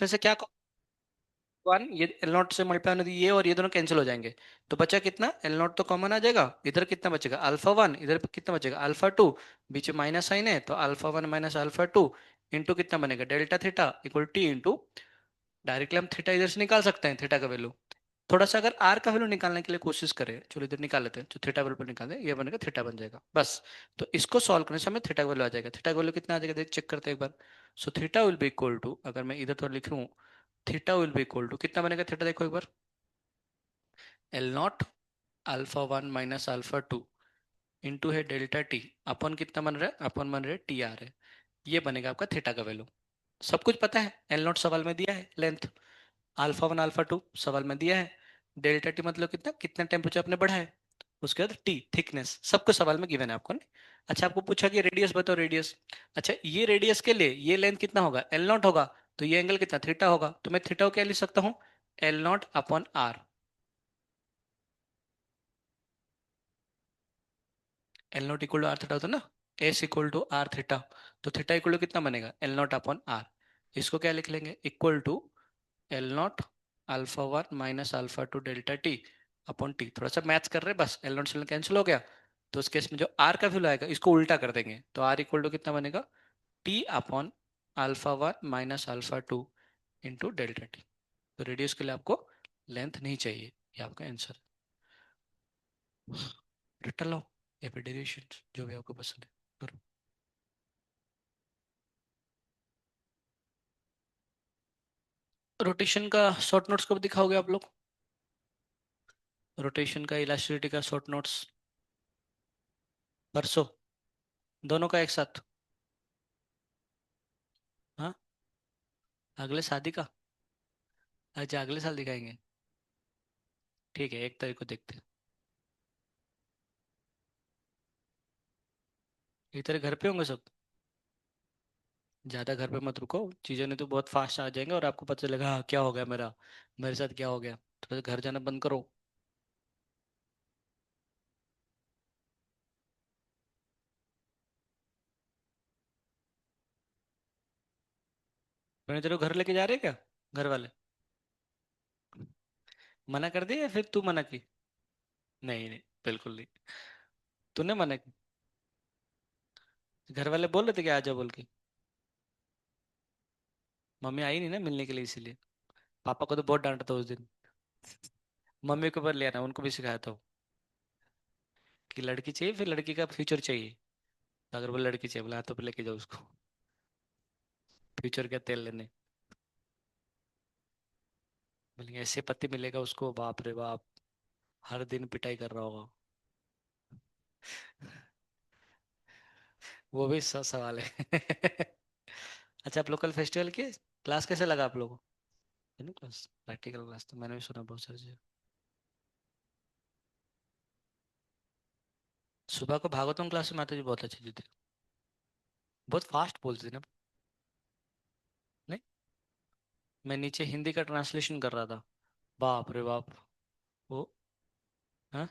इसमें से क्या वन, ये एल नॉट से मल्टीप्लाई होने ये और ये दोनों कैंसिल हो जाएंगे। तो बचा कितना, एल नॉट तो कॉमन आ जाएगा, इधर कितना बचेगा अल्फा वन, इधर पे कितना बचेगा अल्फा टू, बीच में माइनस साइन है तो alpha one minus alpha two into कितना बनेगा delta theta equal T into, directly हम थीटा इधर से निकाल सकते हैं थीटा का वैल्यू। थोड़ा सा अगर आर का वैल्यू निकालने के लिए कोशिश करें, चलो इधर निकाल लेते हैं, जो थीटा वैल्यू पर निकाल दें ये बनेगा थीटा बन जाएगा बस। तो इसको सॉल्व करने से हमें थीटा का वैल्यू आ जाएगा, थीटा का वैल्यू कितना आ जाएगा देख चेक करते हैं एक बार। So theta will be equal to, अगर मैं इधर थोड़ा लिखूं, theta will be equal to कितना बनेगा थीटा देखो एक बार, L naught alpha one minus alpha two into है डेल्टा टी अपन कितना बन रहा है, अपन बन रहे टी आर है, ये बनेगा आपका थीटा का वैल्यू। सब कुछ पता है, एल नॉट सवाल में दिया है length, alpha one alpha two सवाल में दिया है, डेल्टा टी मतलब कितना कितना टेम्परेचर आपने बढ़ा है, उसके बाद टी थिकनेस सबको सवाल में गिवन है आपको नहीं। अच्छा आपको पूछा कि रेडियस बताओ रेडियस, अच्छा ये रेडियस के लिए ये लेंथ कितना होगा एल नॉट होगा, तो ये एंगल कितना थीटा होगा, तो मैं थीटा को क्या लिख सकता हूँ, L naught upon R, L naught equal to R theta होता है ना, S equal to R theta, तो थीटा इक्वल टू कितना बनेगा एल नॉट अपॉन आर, इसको क्या लिख लेंगे equal to L naught alpha one minus alpha two delta T upon T, थोड़ा सा मैथ्स कर रहे हैं बस, एल नॉट से कैंसिल हो गया, तो उस केस में जो आर का वैल्यू आएगा इसको उल्टा कर देंगे, तो आर इक्वल टू कितना बनेगा T upon alpha one minus alpha two into delta T. तो रेडियस के लिए आपको लेंथ नहीं चाहिए, ये आपका आंसर है। रट्टा लो या फिर डेरिवेशन जो भी आपको पसंद है करो। रोटेशन का शॉर्ट नोट्स कब दिखाओगे आप लोग, रोटेशन का इलास्टिसिटी का शॉर्ट नोट्स परसों, दोनों का एक साथ, हाँ अगले शादी का, अच्छा अगले साल दिखाएंगे, ठीक है 1 तारीख को देखते हैं। इस तरह घर पे होंगे सब, ज़्यादा घर पे मत रुको, चीज़ें नहीं तो बहुत फास्ट आ जाएंगे और आपको पता चलेगा हाँ क्या हो गया मेरा, मेरे साथ क्या हो गया, थोड़ा सा घर जाना बंद करो। मैंने तेरे को घर लेके जा रहे हैं क्या, घर वाले मना कर दिया या फिर तू मना की, नहीं नहीं बिल्कुल नहीं, तूने मना की, घर वाले बोल रहे थे कि आजा बोल के, मम्मी आई नहीं ना मिलने के लिए इसीलिए, पापा को तो बहुत डांटा था उस दिन, मम्मी को पर ले आना उनको भी सिखाया था कि लड़की चाहिए फिर लड़की का फ्यूचर चाहिए, तो अगर वो लड़की चाहिए बोला हाँ, तो फिर लेके जाओ उसको, फ्यूचर का तेल लेने, बोलेंगे ऐसे पति मिलेगा उसको बाप रे बाप, हर दिन पिटाई कर रहा होगा। वो भी सवाल है। अच्छा आप लोकल फेस्टिवल के क्लास कैसे लगा आप लोगों को, क्लास प्रैक्टिकल क्लास तो मैंने भी सुना बहुत सारी चीज़ें। सुबह को भागवतम क्लास में माता जी बहुत अच्छी थी, बहुत फास्ट बोलती थी ना, नहीं मैं नीचे हिंदी का ट्रांसलेशन कर रहा था, बाप रे बाप, वो हाँ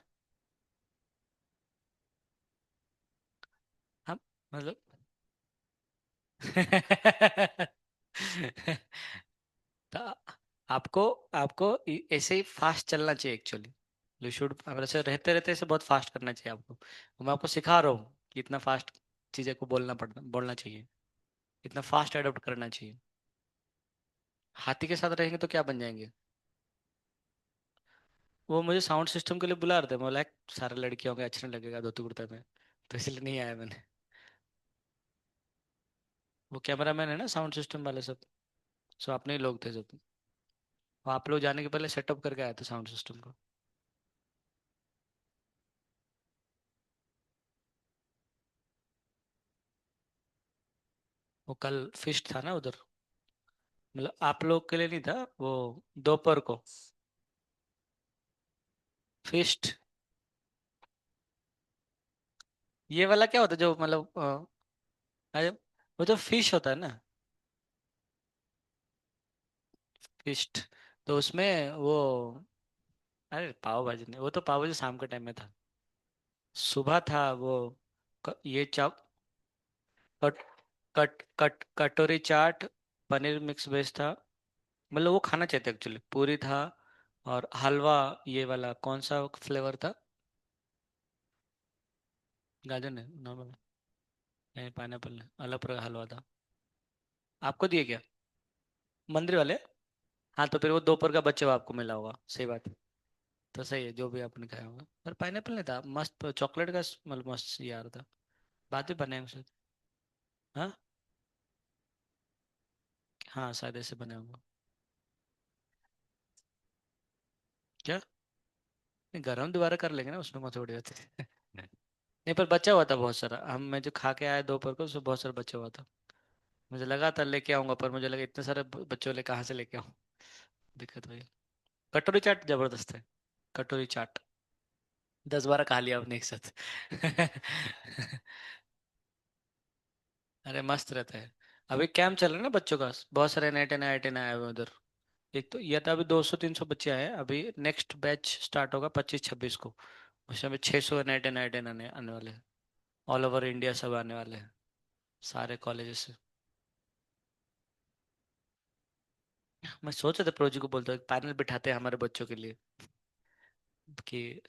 हाँ मतलब तो आपको आपको ऐसे ही फास्ट चलना चाहिए एक्चुअली, यू शुड ऐसे रहते रहते ऐसे बहुत फास्ट करना चाहिए आपको, तो मैं आपको सिखा रहा हूँ कि इतना फास्ट चीज़ें को बोलना चाहिए, इतना फास्ट अडॉप्ट करना चाहिए। हाथी के साथ रहेंगे तो क्या बन जाएंगे, वो मुझे साउंड सिस्टम के लिए बुला रहे थे, मैं बोला सारे लड़के होंगे अच्छा नहीं लगेगा धोती कुर्ता में, तो इसलिए नहीं आया मैंने, वो कैमरा मैन है ना साउंड सिस्टम वाले सब, सो अपने ही लोग थे सब, वो आप लोग जाने के पहले सेटअप करके आए थे साउंड सिस्टम को। वो कल फिस्ट था ना उधर, मतलब आप लोग के लिए नहीं था वो, दोपहर को फिस्ट, ये वाला क्या होता है जो मतलब अरे वो जो फिश होता है ना, फिस्ट, तो उसमें वो, अरे पाव भाजी नहीं, वो तो पाव भाजी शाम के टाइम में था, सुबह था वो, ये चाप, कट कटोरी चाट, पनीर मिक्स वेज था, मतलब वो खाना चाहते एक्चुअली, पूरी था और हलवा। ये वाला कौन सा फ्लेवर था? गाजर ने नॉर्मल? नहीं, पाइनएप्पल ने, अलग प्रकार का हलवा था। आपको दिए क्या? मंदिर वाले? हाँ, तो फिर वो दोपहर का बच्चे हुआ आपको मिला होगा, सही बात है। तो सही है, जो भी आपने खाया होगा, पर पाइनएप्पल नहीं था, मस्त चॉकलेट का मतलब मस्त यार था। बाद में बने हैं उससे। हाँ। हाँ, शायद ऐसे बने होंगे। क्या? नहीं, गरम दोबारा कर लेंगे ना, उसमें मत थोड़ी होती है। नहीं, पर बचा हुआ था बहुत सारा, हम मैं जो खा के आया दोपहर को, उसमें बहुत सारा बचा हुआ था। मुझे लगा था लेके आऊंगा, पर मुझे लगा इतने सारे बच्चों ले कहाँ से लेके आऊँ। दिक्कत वही। कटोरी चाट जबरदस्त है। कटोरी चाट 10-12 खा लिया आपने एक साथ। अरे मस्त रहता है। अभी कैंप चल रहा है ना बच्चों का, बहुत सारे NIT आए हुए हैं उधर। एक तो ये था, अभी 200-300 बच्चे आए हैं, अभी नेक्स्ट बैच स्टार्ट होगा 25-26 को। उसमें अभी 600 NIT आने आने वाले हैं। ऑल ओवर इंडिया सब आने वाले हैं, सारे कॉलेजेस से। मैं सोच रहा था प्रोजी को बोलता हूँ पैनल बिठाते हैं हमारे बच्चों के लिए, कि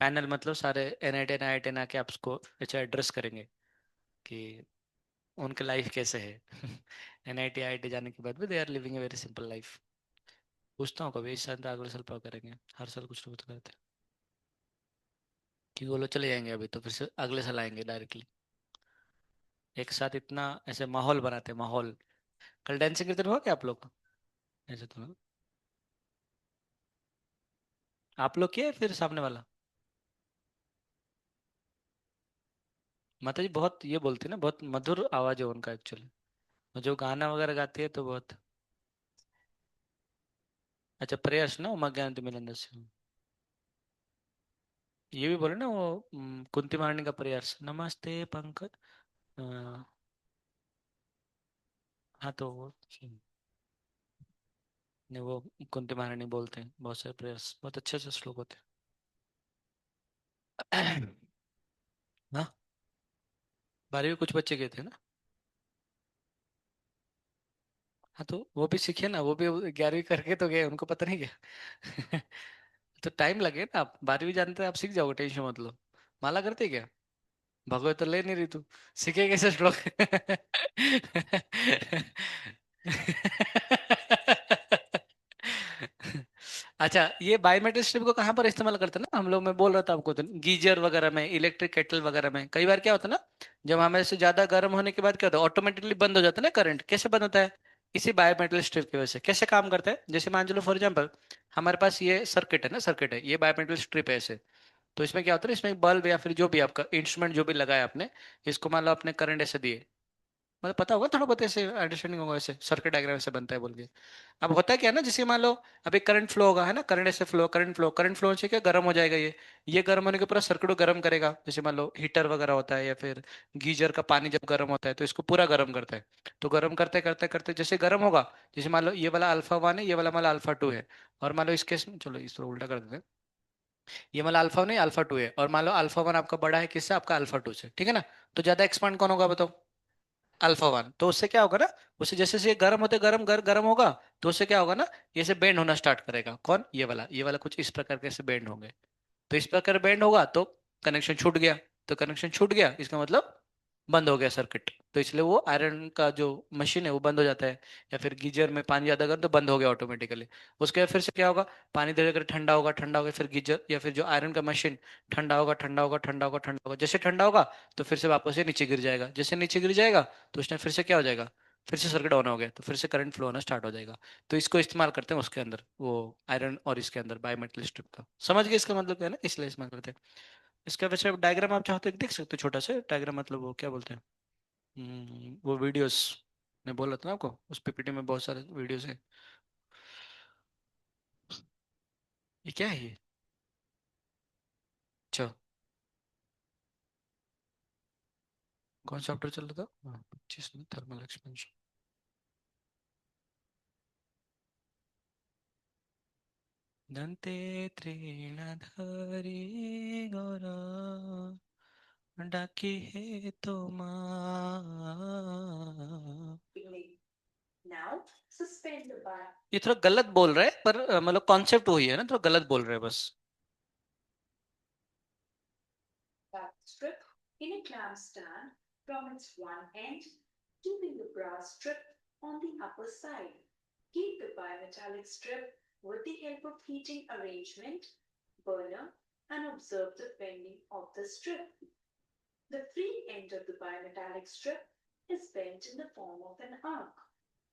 पैनल मतलब सारे NIT आके आपको अच्छा एड्रेस करेंगे कि उनका लाइफ कैसे है। NIT जाने के बाद भी they are living a very simple life. पूछता हूँ कभी, इस साल तो अगले साल पर करेंगे। हर साल कुछ ना कुछ करते हैं। कि वो लोग चले जाएंगे अभी, तो फिर से अगले साल आएंगे डायरेक्टली। एक साथ इतना ऐसे माहौल बनाते हैं, माहौल। कल डांसिंग कीर्तन हुआ क्या आप लोग का? ऐसे तो आप लोग किए फिर सामने वाला? माता जी बहुत ये बोलती है ना, बहुत मधुर आवाज है उनका एक्चुअली। जो गाना वगैरह गाती है तो बहुत। अच्छा, प्रेयर्स ना, उमा ज्ञानती मिलन से। ये भी बोले ना वो, कुंती महारानी का प्रेयर्स, नमस्ते पंकज। हाँ, तो वो नहीं, वो कुंती महारानी बोलते हैं बहुत सारे प्रेयर्स, बहुत अच्छे से श्लोक होते हैं। हाँ, 12वीं कुछ बच्चे गए थे ना। हाँ, तो वो भी सीखे ना, वो भी 11वीं करके तो गए, उनको पता नहीं क्या। तो टाइम लगे ना, आप 12वीं जानते हैं, आप सीख जाओगे, टेंशन मत लो। माला करते क्या? भगवत तो ले नहीं रही तू, सीखे कैसे श्लोक? अच्छा, ये बायोमेट्रिक स्ट्रिप को कहाँ पर इस्तेमाल करते हैं ना हम लोग, मैं बोल रहा था आपको, तो गीजर वगैरह में, इलेक्ट्रिक केटल वगैरह में कई बार क्या होता है ना, जब हमें से ज्यादा गर्म होने के बाद क्या होता है, ऑटोमेटिकली बंद हो जाता है ना करंट। कैसे बंद होता है? इसी बायोमेट्रिक स्ट्रिप की वजह से। कैसे काम करता है, जैसे मान लो फॉर एग्जाम्पल, हमारे पास ये सर्किट है ना, सर्किट है, ये बायोमेट्रिक स्ट्रिप है ऐसे। तो इसमें क्या होता है ना, इसमें बल्ब या फिर जो भी आपका इंस्ट्रूमेंट जो भी लगाया आपने, इसको मान लो आपने करंट ऐसे दिए, मतलब पता होगा थोड़ा बहुत, ऐसे अंडरस्टैंडिंग होगा, ऐसे सर्किट डायग्राम ऐसे बनता है बोल के। अब होता है क्या है ना, जैसे मान लो अभी करंट फ्लो होगा, है ना, करंट ऐसे फ्लो, करंट फ्लो से क्या गर्म हो जाएगा ये गर्म होने के पूरा सर्किट को गर्म करेगा। जैसे मान लो हीटर वगैरह होता है, या फिर गीजर का पानी जब गर्म होता है तो इसको पूरा गर्म करता है। तो गर्म करते करते करते जैसे गर्म होगा, जैसे मान लो ये वाला अल्फा 1 है, ये वाला मान लो अल्फा 2 है, और मान लो इस केस में, चलो इस उल्टा कर देते हैं, ये मान लो अल्फा 1 नहीं अल्फा 2 है, और मान लो अल्फा 1 आपका बड़ा है किससे, आपका अल्फा 2 से, ठीक है ना। तो ज्यादा एक्सपांड कौन होगा बताओ? अल्फा 1। तो उससे क्या होगा ना, उससे जैसे जैसे ये गर्म होते गर्म होगा, तो उससे क्या होगा ना, ये से बेंड होना स्टार्ट करेगा। कौन? ये वाला कुछ इस प्रकार के से बेंड होंगे। तो इस प्रकार बेंड होगा तो कनेक्शन छूट गया। तो कनेक्शन छूट गया इसका मतलब बंद हो गया सर्किट। तो इसलिए वो आयरन का जो मशीन है वो बंद हो जाता है। या फिर गीजर में पानी ज्यादा गर्म तो बंद हो गया ऑटोमेटिकली। उसके बाद फिर से क्या होगा, पानी धीरे धीरे ठंडा होगा, फिर गीजर या फिर जो आयरन का मशीन ठंडा होगा, जैसे ठंडा होगा तो फिर से वापस से नीचे गिर जाएगा, जैसे नीचे गिर जाएगा तो उसने फिर से क्या हो जाएगा, फिर से सर्किट ऑन हो गया, तो फिर से करंट फ्लो होना स्टार्ट हो जाएगा। तो इसको इस्तेमाल करते हैं उसके अंदर, वो आयरन और इसके अंदर बायोमेटल स्ट्रिप का। समझ गए इसका मतलब क्या है ना, इसलिए इस्तेमाल करते हैं। इसका वैसे डायग्राम आप चाहो तो एक देख सकते हो, छोटा सा डायग्राम, मतलब वो क्या बोलते हैं, वो वीडियोस मैं बोल रहा था ना आपको, उस पीपीटी में बहुत सारे वीडियोस हैं। ये क्या है ये? अच्छा, कौन सा सॉफ्टवेयर चल रहा था? हाँ, 25 में थर्मल एक्सपेंशन। दंते तृणधारी गौरा डाकी है तो माँ। Now suspend the bar. ये थोड़ा गलत बोल रहे हैं पर मतलब कॉन्सेप्ट वही है ना, थोड़ा गलत बोल रहे हैं बस। Back strip in a clamp stand from its one end, keeping the brass strip on the upper side. Keep the bimetallic strip with the help of heating arrangement, burner, and observe the bending of the strip. The free end of the bimetallic strip is bent in the form of an arc.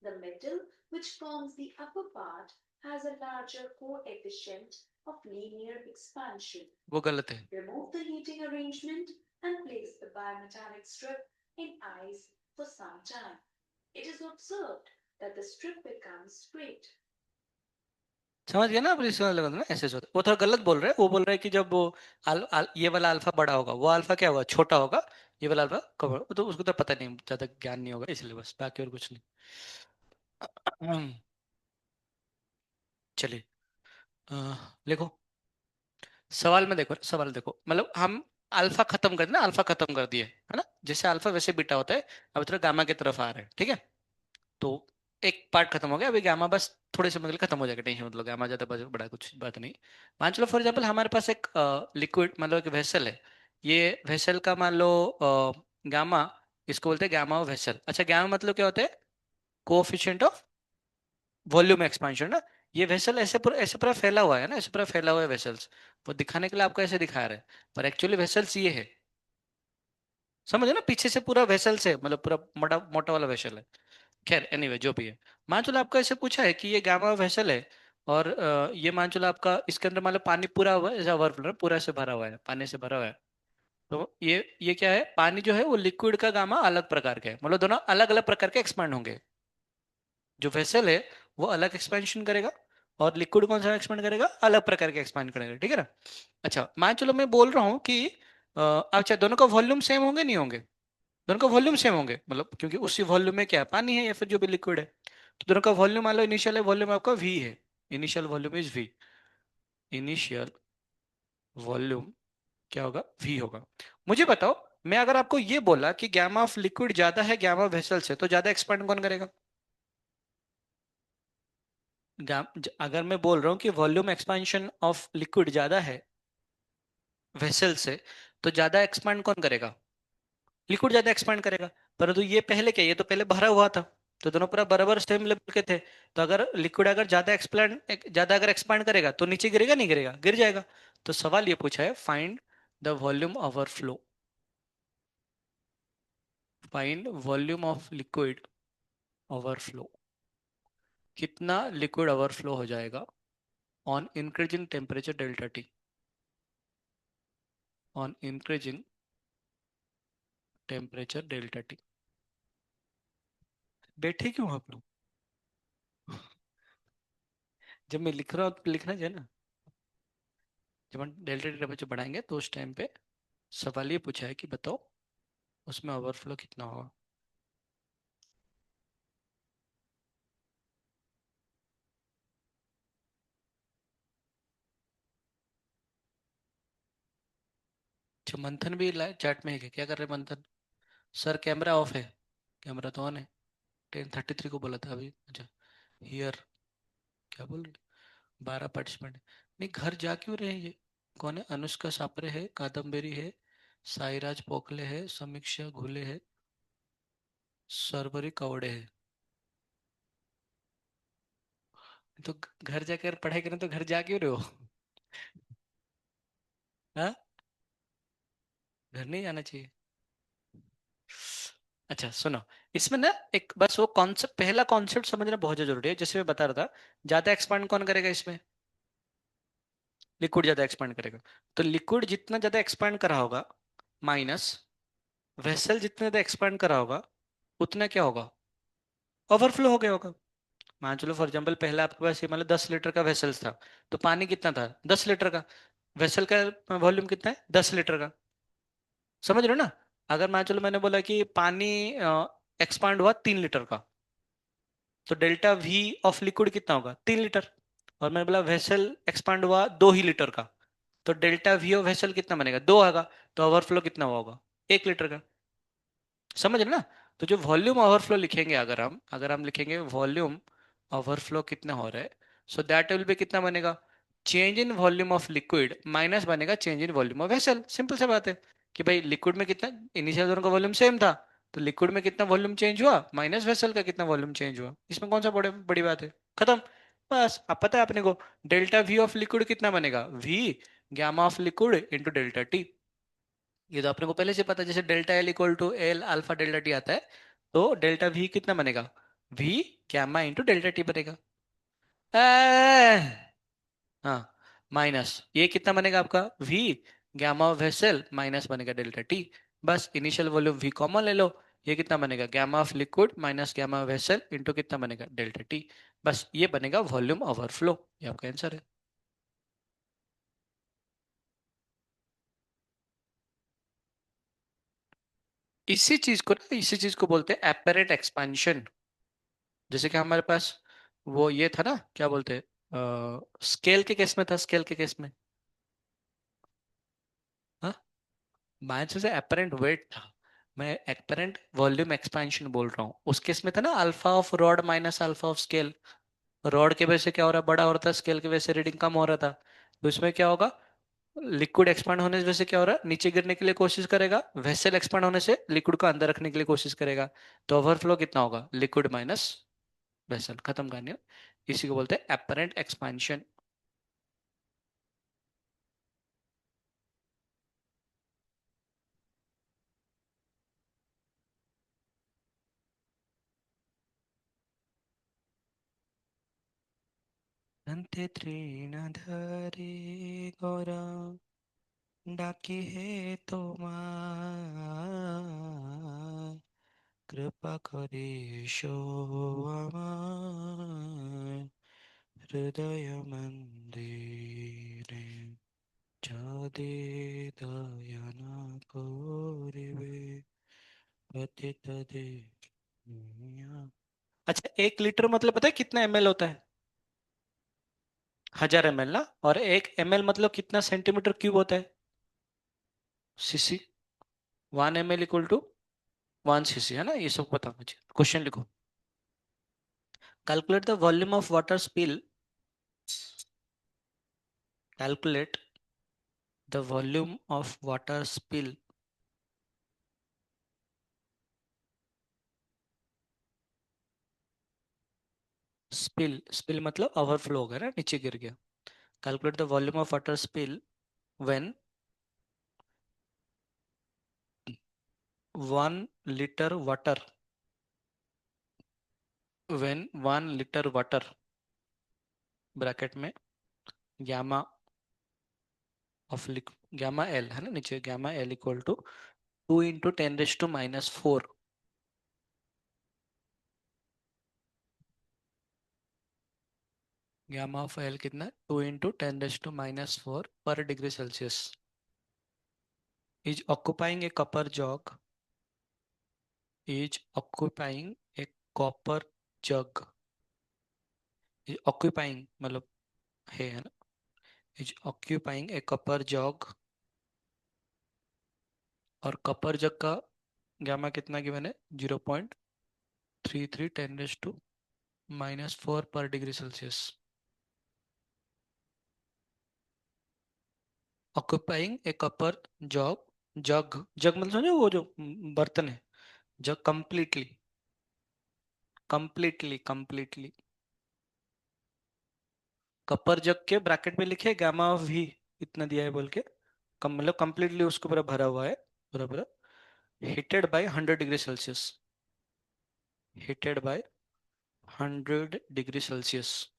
The metal, which forms the upper part, has a larger coefficient of linear expansion. वो गलत है। Remove the heating arrangement and place the bimetallic strip in ice for some time. It is observed that the strip becomes straight. समझ गया ना, अब इसका लगा ना ऐसे होता है। वो थोड़ा गलत बोल रहे हैं, वो बोल रहे हैं कि जब वो ये वाला अल्फा बड़ा होगा, वो अल्फा क्या होगा, छोटा होगा। ये वाला अल्फा कम होगा। तो उसको तो पता नहीं, ज्यादा ज्ञान नहीं होगा इसलिए, बस बाकी और कुछ नहीं। चलिए, लिखो। सवाल में देखो, सवाल देखो, मतलब हम अल्फा खत्म कर दिए ना, अल्फा खत्म कर दिए है ना, जैसे अल्फा वैसे बीटा होता है। अब थोड़ा गामा की तरफ आ रहे हैं, ठीक है। तो एक पार्ट खत्म हो गया, अभी गामा बस थोड़े समय के लिए खत्म हो जाएगा, टेंशन मतलब गामा ज्यादा बड़ा कुछ बात नहीं। मान चलो फॉर एग्जाम्पल हमारे पास एक लिक्विड मतलब एक वेसल है। ये वेसल का मान लो गामा, इसको बोलते हैं गामा ऑफ वेसल। अच्छा, गामा मतलब क्या होता है, कोफिशिएंट ऑफ वॉल्यूम एक्सपांशन ना। ये वेसल ऐसे पूरा फैला हुआ है ना, ऐसे पूरा फैला हुआ है वेसल्स। वो दिखाने के लिए आपको ऐसे दिखा रहे हैं, पर एक्चुअली वेसल्स ये है। समझे ना, पीछे से पूरा वेसल्स है, मतलब पूरा मोटा मोटा वाला वेसल है। खैर एनीवे जो भी है, मान चलो आपको ऐसे पूछा है कि ये गामा वेसल है, और ये मान चलो आपका इसके अंदर मान लो पानी पूरा हुआ है, ऐसा ओवरफ्लो पूरा से भरा हुआ है, पानी से भरा हुआ है। तो ये क्या है, पानी जो है वो लिक्विड का गामा अलग प्रकार का है, मतलब दोनों अलग अलग प्रकार के एक्सपांड होंगे। जो वेसल है वो अलग एक्सपेंशन करेगा, और लिक्विड कौन सा एक्सपेंड करेगा, अलग प्रकार के एक्सपांड करेगा, ठीक है ना। अच्छा, मान चलो मैं बोल रहा हूँ कि अच्छा दोनों का वॉल्यूम सेम होंगे, नहीं होंगे। दोनों का वॉल्यूम सेम होंगे, मतलब क्योंकि उसी वॉल्यूम में क्या है, पानी है या फिर जो भी लिक्विड है। तो दोनों का वॉल्यूम मान लो, इनिशियल वॉल्यूम आपका वी है। Initial volume is V. Initial volume क्या होगा, वी होगा। मुझे बताओ, मैं अगर आपको ये बोला कि गैमा ऑफ लिक्विड ज्यादा है गैमा ऑफ वेसल से, तो ज्यादा एक्सपेंड कौन करेगा। अगर मैं बोल रहा हूँ कि वॉल्यूम एक्सपेंशन ऑफ लिक्विड ज्यादा है वेसल से, तो ज्यादा एक्सपांड कौन करेगा, लिक्विड ज्यादा एक्सपांड करेगा। परंतु ये पहले क्या, ये तो पहले भरा हुआ था, तो दोनों पूरा बराबर सेम लेवल के थे। तो अगर लिक्विड अगर ज्यादा अगर एक्सपांड करेगा तो नीचे गिरेगा, नहीं गिरेगा, गिर जाएगा। तो सवाल ये पूछा है, find the volume overflow. Find volume of liquid overflow. कितना लिक्विड ओवरफ्लो हो जाएगा on increasing temperature delta T. On increasing temperature delta T. बैठे क्यों आप लोग, जब मैं लिख रहा हूँ तो लिखना चाहिए ना। जब हम डेल्टा टी टेम्परेचर बढ़ाएंगे तो उस टाइम पे सवाल ये पूछा है कि बताओ उसमें ओवरफ्लो कितना होगा। अच्छा, मंथन भी चैट में है क्या कर रहे हैं मंथन। सर कैमरा ऑफ है, कैमरा तो ऑन है। 10:33 को बोला था अभी। अच्छा, हियर क्या बोल रहे, 12 पार्टिसिपेंट। नहीं, घर जा क्यों रहे हैं ये, कौन है, अनुष्का सापरे है, कादम्बरी है, साईराज पोखले है, समीक्षा घुले है, सरवरी कवड़े है। तो घर जाकर पढ़ाई करें तो घर जा क्यों रहे हो। हाँ, घर नहीं जाना चाहिए। अच्छा सुनो, इसमें ना एक बस वो कॉन्सेप्ट, पहला कॉन्सेप्ट समझना बहुत जरूरी है, जैसे मैं बता रहा था। ज्यादा एक्सपांड कौन करेगा इसमें, लिक्विड ज्यादा एक्सपांड करेगा। तो लिक्विड जितना ज्यादा एक्सपांड करा होगा, माइनस वेसल जितना ज्यादा एक्सपांड करा होगा, उतना क्या होगा, ओवरफ्लो हो गया होगा। मान चलो फॉर एग्जाम्पल पहला आपके पास ये मतलब 10 लीटर का वेसल्स था, तो पानी कितना था, 10 लीटर का। वेसल का वॉल्यूम कितना है, 10 लीटर का। समझ रहे हो ना। अगर मान चलो मैंने बोला कि पानी एक्सपांड हुआ 3 लीटर का, तो डेल्टा वी ऑफ लिक्विड कितना होगा, 3 लीटर। और मैंने बोला वेसल एक्सपांड हुआ 2 ही लीटर का, तो डेल्टा वी ऑफ वेसल कितना बनेगा, 2 आएगा। तो ओवरफ्लो कितना हुआ होगा, 1 लीटर का। समझ रहे ना। तो जो वॉल्यूम ओवरफ्लो लिखेंगे, अगर हम लिखेंगे वॉल्यूम ओवरफ्लो कितना हो रहा है, सो दैट विल बी कितना बनेगा, change in volume of liquid minus बनेगा change in volume of vessel. Simple सी बात है कि भाई लिक्विड में कितना, इनिशियल दोनों का वॉल्यूम सेम था, तो लिक्विड में कितना वॉल्यूम चेंज हुआ माइनस वेसल का कितना वॉल्यूम चेंज हुआ, इसमें कौन सा बड़ी बात है, खत्म। बस अब पता है अपने को डेल्टा वी ऑफ लिक्विड कितना बनेगा, V gamma of liquid into delta T. ये तो अपने को पहले से पता है, जैसे delta L equal to L alpha delta T आता है, तो डेल्टा वी कितना बनेगा, V gamma into delta T बनेगा। हाँ, माइनस ये कितना बनेगा आपका, V gamma of vessel minus बनेगा डेल्टा टी। बस इनिशियल वॉल्यूम वी कॉमन ले लो, ये कितना बनेगा, gamma of liquid minus gamma vessel into कितना बनेगा डेल्टा टी। बस ये बनेगा वॉल्यूम ओवरफ्लो, ये आपका आंसर है। इसी चीज को बोलते हैं एपरेंट एक्सपेंशन। जैसे कि हमारे पास वो ये था ना, क्या बोलते हैं, स्केल के केस में था, स्केल के केस में, हाँ, माइनस से एपरेंट वेट था, मैं एपरेंट वॉल्यूम एक्सपेंशन बोल रहा हूँ। उस केस में था ना alpha of rod minus alpha of scale, rod के वजह से क्या हो रहा है, बड़ा हो रहा था, स्केल की वजह से रीडिंग कम हो रहा था। तो इसमें क्या होगा, लिक्विड एक्सपांड होने की वजह से क्या हो रहा है, नीचे गिरने के लिए कोशिश करेगा, वेसल एक्सपांड होने से लिक्विड को अंदर रखने के लिए कोशिश करेगा। तो ओवरफ्लो कितना होगा, लिक्विड माइनस वेसल, खत्म कहानी। इसी को बोलते हैं एपरेंट एक्सपांशन। अंते तृणधारी गौरा डाकी है তোমায় কৃপা করে এসো আমায় হৃদয় মন্দিরে যাদে দয়া না করিবে পতিত देहिया। अच्छा, 1 लीटर मतलब पता है कितना एमएल होता है, 1000 ml ना। और 1 ml मतलब कितना सेंटीमीटर क्यूब होता है, CC. 1 ml equal to 1 CC, है ना, ये सब पता मुझे। क्वेश्चन लिखो, calculate the volume of water spill, calculate the volume of water spill, spill spill मतलब ओवरफ्लो हो गया ना, नीचे गिर गया। Calculate the volume of water spill when 1 litre water, when 1 litre water bracket में गैमा ऑफ गैमा एल है ना, नीचे gamma L equal to 2 × 10⁻⁴, gamma of L कितना, 2 × 10⁻⁴ पर degree Celsius, is occupying A copper jug, is occupying A copper jug, is occupying मतलब है ना, is occupying A copper जग, और कॉपर जग का गामा कितना गिवन है, 0.33 × 10⁻⁴ पर डिग्री सेल्सियस। ऑक्युपाइंग ए कॉपर जग, जग जग मतलब समझो वो जो बर्तन है, जग कंप्लीटली, कंप्लीटली कॉपर जग के ब्रैकेट में लिखे गामा ऑफ वी इतना दिया है बोल के, कम मतलब कंप्लीटली उसको पूरा भरा हुआ है, पूरा पूरा heated bye 100 degree Celsius, heated bye 100 degree Celsius.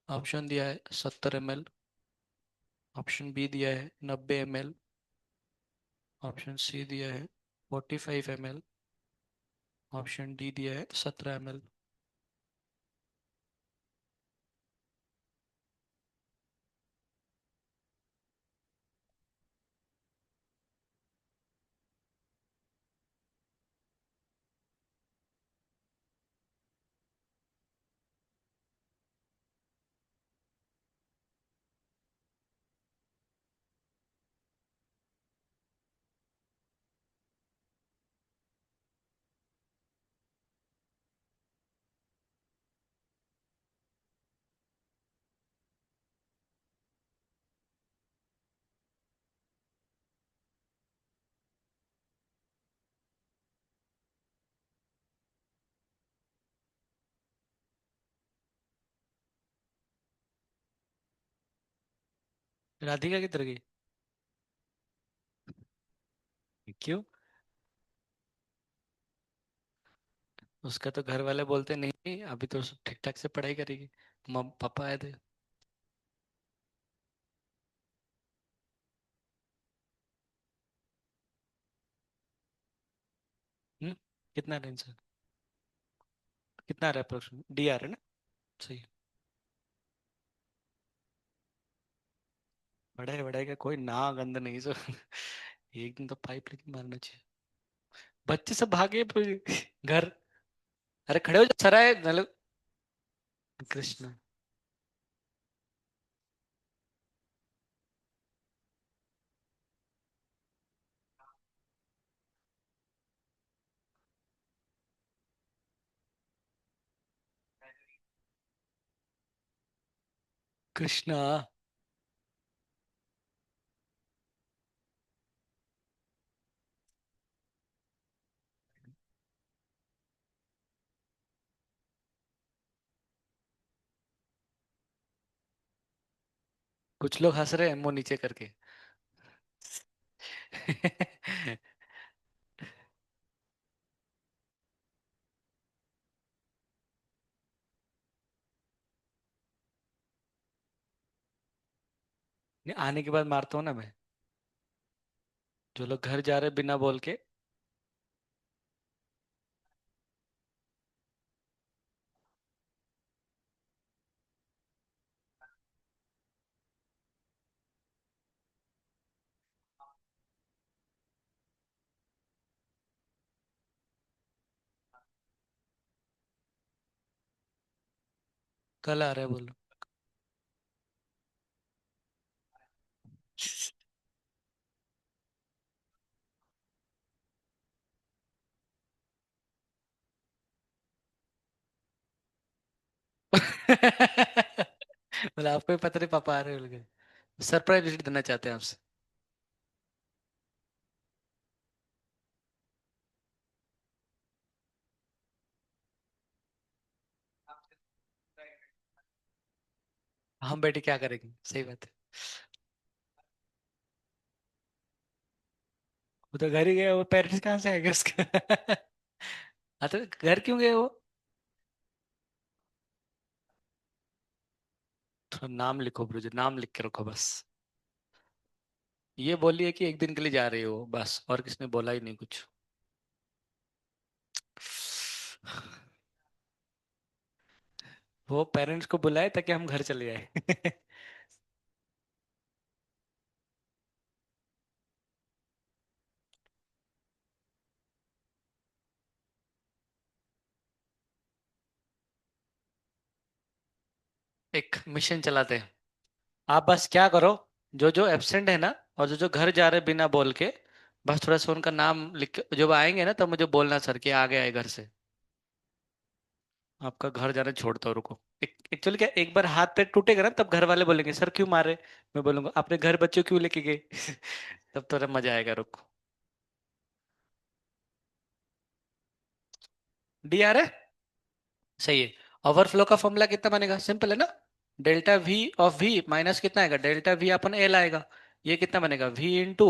Option दिया है 70 ml, ऑप्शन बी दिया है 90 ml, ऑप्शन सी दिया है 45 ml, ऑप्शन डी दिया है 17 ml। राधिका किधर गई? क्यों? उसका तो घर वाले बोलते नहीं अभी तो ठीक ठाक से पढ़ाई करेगी। मम पापा आए थे। हम्म। कितना टेंशन? कितना आ रहा है अप्रोक्सीमेट डी आ रहा है ना? सही है। पढ़ाई वढ़ाई का कोई ना गंद नहीं सो। एक दिन तो पाइप लेके मारना चाहिए। बच्चे सब भागे घर। अरे खड़े हो जा सराय मतलब। कृष्ण। कृष्णा। कुछ लोग हंस रहे हैं मुंह नीचे करके। नहीं, आने के बाद मारता हूँ ना मैं। जो लोग घर जा रहे बिना बोल के। कल आ रहा है बोलो। बोला आपको भी पता नहीं पापा आ रहे हो। सरप्राइज विजिट देना चाहते हैं आपसे। हम बेटे क्या करेंगे सही बात है। वो तो घर ही गया वो पेरेंट्स कहाँ से आएंगे उसका। हाँ तो घर क्यों गए वो? थोड़ा नाम लिखो ब्रो नाम लिख के रखो बस। ये बोलिए कि एक दिन के लिए जा रही हो बस और किसने बोला ही नहीं कुछ। वो पेरेंट्स को बुलाए ताकि हम घर चले जाए। एक मिशन चलाते हैं। आप बस क्या करो। जो जो एब्सेंट है ना और जो जो घर जा रहे बिना बोल के बस थोड़ा सा उनका नाम लिख के जब आएंगे ना तब मुझे बोलना सर कि आ गया है घर से। आपका घर जाना छोड़ता हूँ रुको। एक्चुअली क्या एक बार हाथ पैर टूटेगा ना तब घर वाले बोलेंगे सर क्यों मारे। मैं बोलूंगा आपने घर बच्चों क्यों लेके गए। तब थोड़ा मजा आएगा रुको। डी आ रहा है। सही है। ओवरफ्लो का फॉर्मूला कितना बनेगा सिंपल है ना। Delta V of V minus कितना आएगा डेल्टा वी अपन एल आएगा। ये कितना बनेगा V into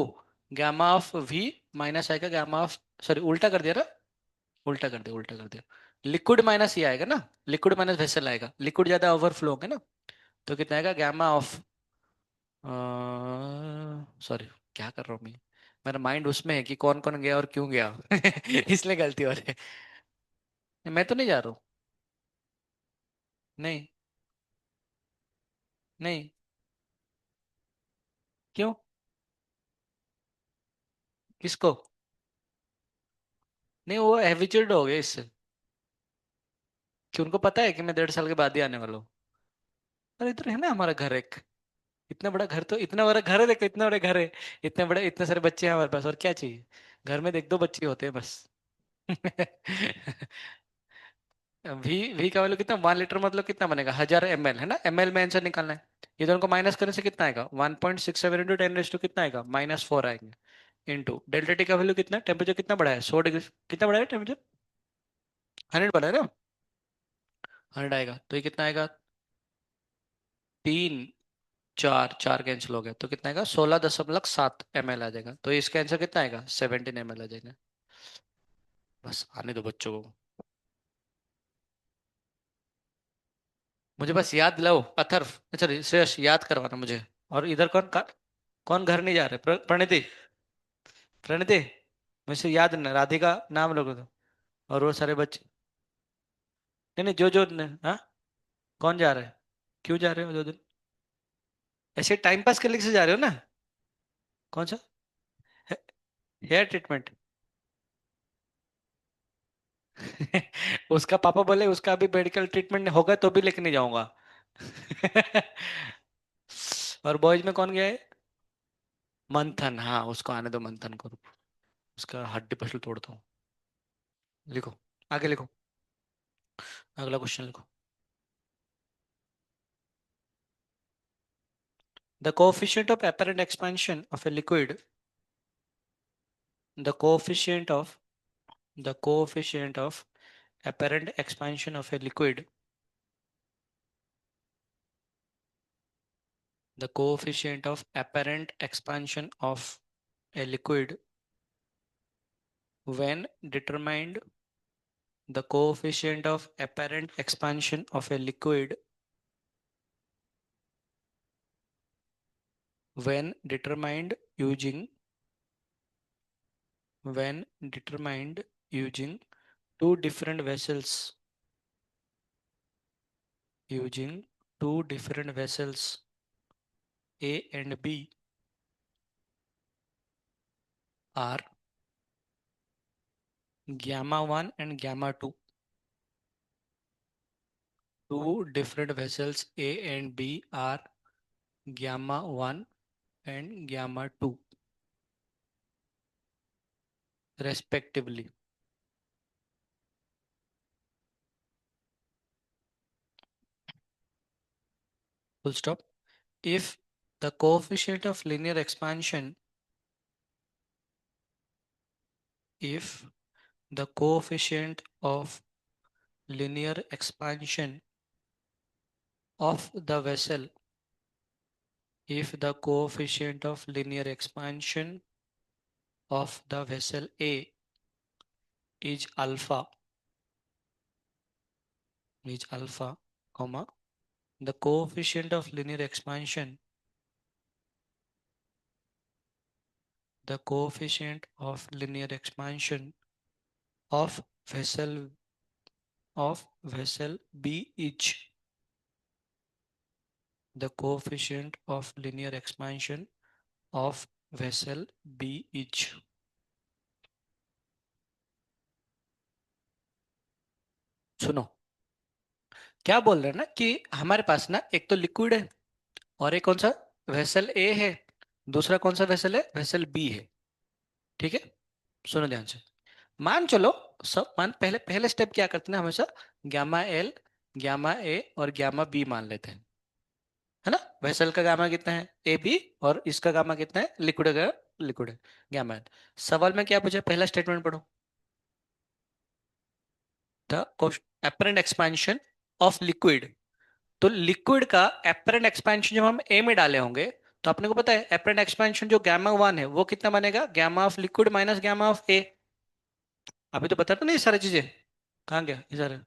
gamma of V minus आएगा गामा ऑफ सॉरी उल्टा कर दिया ना। उल्टा कर दिया उल्टा कर दिया। लिक्विड माइनस ये आएगा ना। लिक्विड माइनस वेसल आएगा लिक्विड ज्यादा ओवरफ्लो होगा ना। तो कितना आएगा गामा ऑफ सॉरी क्या कर रहा हूँ मैं। मेरा माइंड उसमें है कि कौन कौन गया और क्यों गया। इसलिए गलती हो रही है। मैं तो नहीं जा रहा हूँ। नहीं। नहीं। क्यों? किसको? नहीं वो हैबिचुअल हो गया इससे। कि उनको पता है कि मैं 1.5 साल के बाद ही आने वाला हूँ। और इधर है ना हमारा घर एक। इतना बड़ा घर तो इतना बड़ा घर है देखो इतना बड़ा घर है। इतने बड़े इतने सारे बच्चे हैं हमारे पास और क्या चाहिए। घर में देख दो बच्चे होते हैं बस। वी का वैल्यू कितना 1 लीटर मतलब कितना बनेगा 1000 ml है ना ml में आंसर निकालना है। ये दोनों को माइनस करने से कितना आएगा 1.67 इंटू 10 रेज टू कितना आएगा -4 आएंगे। इंटू डेल्टा टी का वैल्यू कितना टेम्परेचर कितना बढ़ा है 100 डिग्री। कितना बढ़ा है टेम्परेचर 100 बढ़ा है ना। 100 आएगा तो ये कितना आएगा 3 चार चार कैंसिल हो गया तो कितना आएगा 16.7 ml आ जाएगा। तो इसका आंसर कितना आएगा 17 ml आ जाएगा। बस आने दो बच्चों को। मुझे बस याद दिलाओ अथर्व। अच्छा श्रेयस याद करवाना मुझे। और इधर कौन घर नहीं जा रहे? प्रणति। प्रणति। मुझे याद नहीं राधिका नाम लोगे तो। और वो सारे बच्चे। नहीं नहीं हाँ। कौन जा रहे हैं? क्यों जा रहे हो 2 दिन? ऐसे टाइम पास करने से जा रहे हो ना? कौन सा? Hair treatment. उसका पापा बोले उसका अभी मेडिकल ट्रीटमेंट होगा तो भी लेके नहीं जाऊंगा। और बॉयज में कौन गया है? मंथन। हाँ उसको आने दो मंथन को। उसका हड्डी पसली तोड़ता हूँ। लिखो। आगे लिखो। अगला क्वेश्चन लिखो। The coefficient of apparent expansion of a liquid. The coefficient of the coefficient of apparent expansion of a liquid. The coefficient of apparent expansion of a liquid when determined. The coefficient of apparent expansion of a liquid when determined using when determined using two different vessels using two different vessels A and B are gamma 1 and gamma 2. Two different vessels A and B are gamma 1 and gamma 2 respectively. Full stop. If the coefficient of linear expansion if the coefficient of linear expansion of the vessel if the coefficient of linear expansion of the vessel A is alpha comma the coefficient of linear expansion the coefficient of linear expansion of vessel vessel B is the coefficient of linear expansion of vessel B is। सुनो क्या बोल रहे हैं ना कि हमारे पास ना एक तो लिक्विड है और एक कौन सा वेसल ए है। दूसरा कौन सा वेसल है? वेसल बी है। ठीक है। सुनो ध्यान से। मान चलो सब मान पहले पहले स्टेप क्या करते हैं हमेशा गामा एल गामा ए और गामा बी मान लेते हैं। है ना? वेसल का गामा कितना है ए बी और इसका गामा कितना है लिक्विड का लिक्विड है गामा एल। सवाल में क्या पूछा पहला स्टेटमेंट पढ़ो। The apparent expansion of liquid. तो लिक्विड का एपरेंट एक्सपेंशन जब हम ए में डाले होंगे तो अपने को पता है एपरेंट एक्सपेंशन जो गामा 1 है वो कितना बनेगा gamma of liquid minus gamma of a. अभी तो पता तो नहीं ये सारी चीजें। कहाँ गया ये सारे?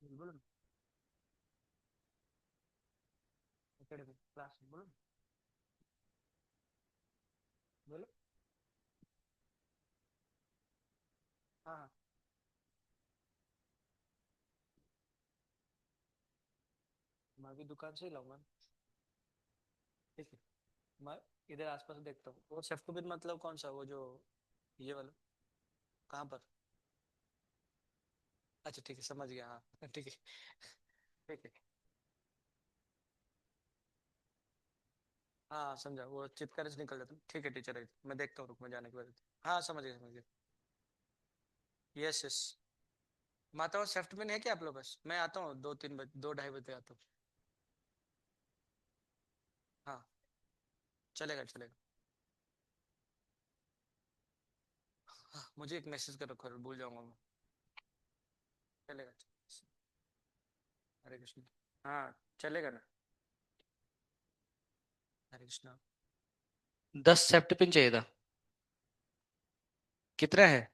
बोलो ना, academy, class, बोलो ना, बोलो। हाँ हाँ, मैं भी दुकान से ही लाऊंगा। ठीक है। मैं इधर आसपास देखता हूँ वो सेफ्टोबिन मतलब कौन सा वो जो ये वाला कहाँ पर? अच्छा ठीक है समझ गया हाँ ठीक है। ठीक है। हाँ समझा वो चिपकने से निकल जाता है। ठीक है टीचर मैं देखता हूँ रुक मैं जाने के बाद। हाँ समझ गया समझ गया। Yes yes. मैं आता हूँ सेफ्ट में है क्या आप लोग पास? मैं आता हूँ 2-3 बजे 2-2:30 बजे आता हूँ। हाँ चलेगा चलेगा। हाँ, मुझे एक मैसेज कर रखो भूल जाऊंगा मैं। चलेगा। हरे कृष्ण। हाँ, चलेगा ना। हरे कृष्ण। 10 सेफ्टी पिन चाहिए था। कितना है?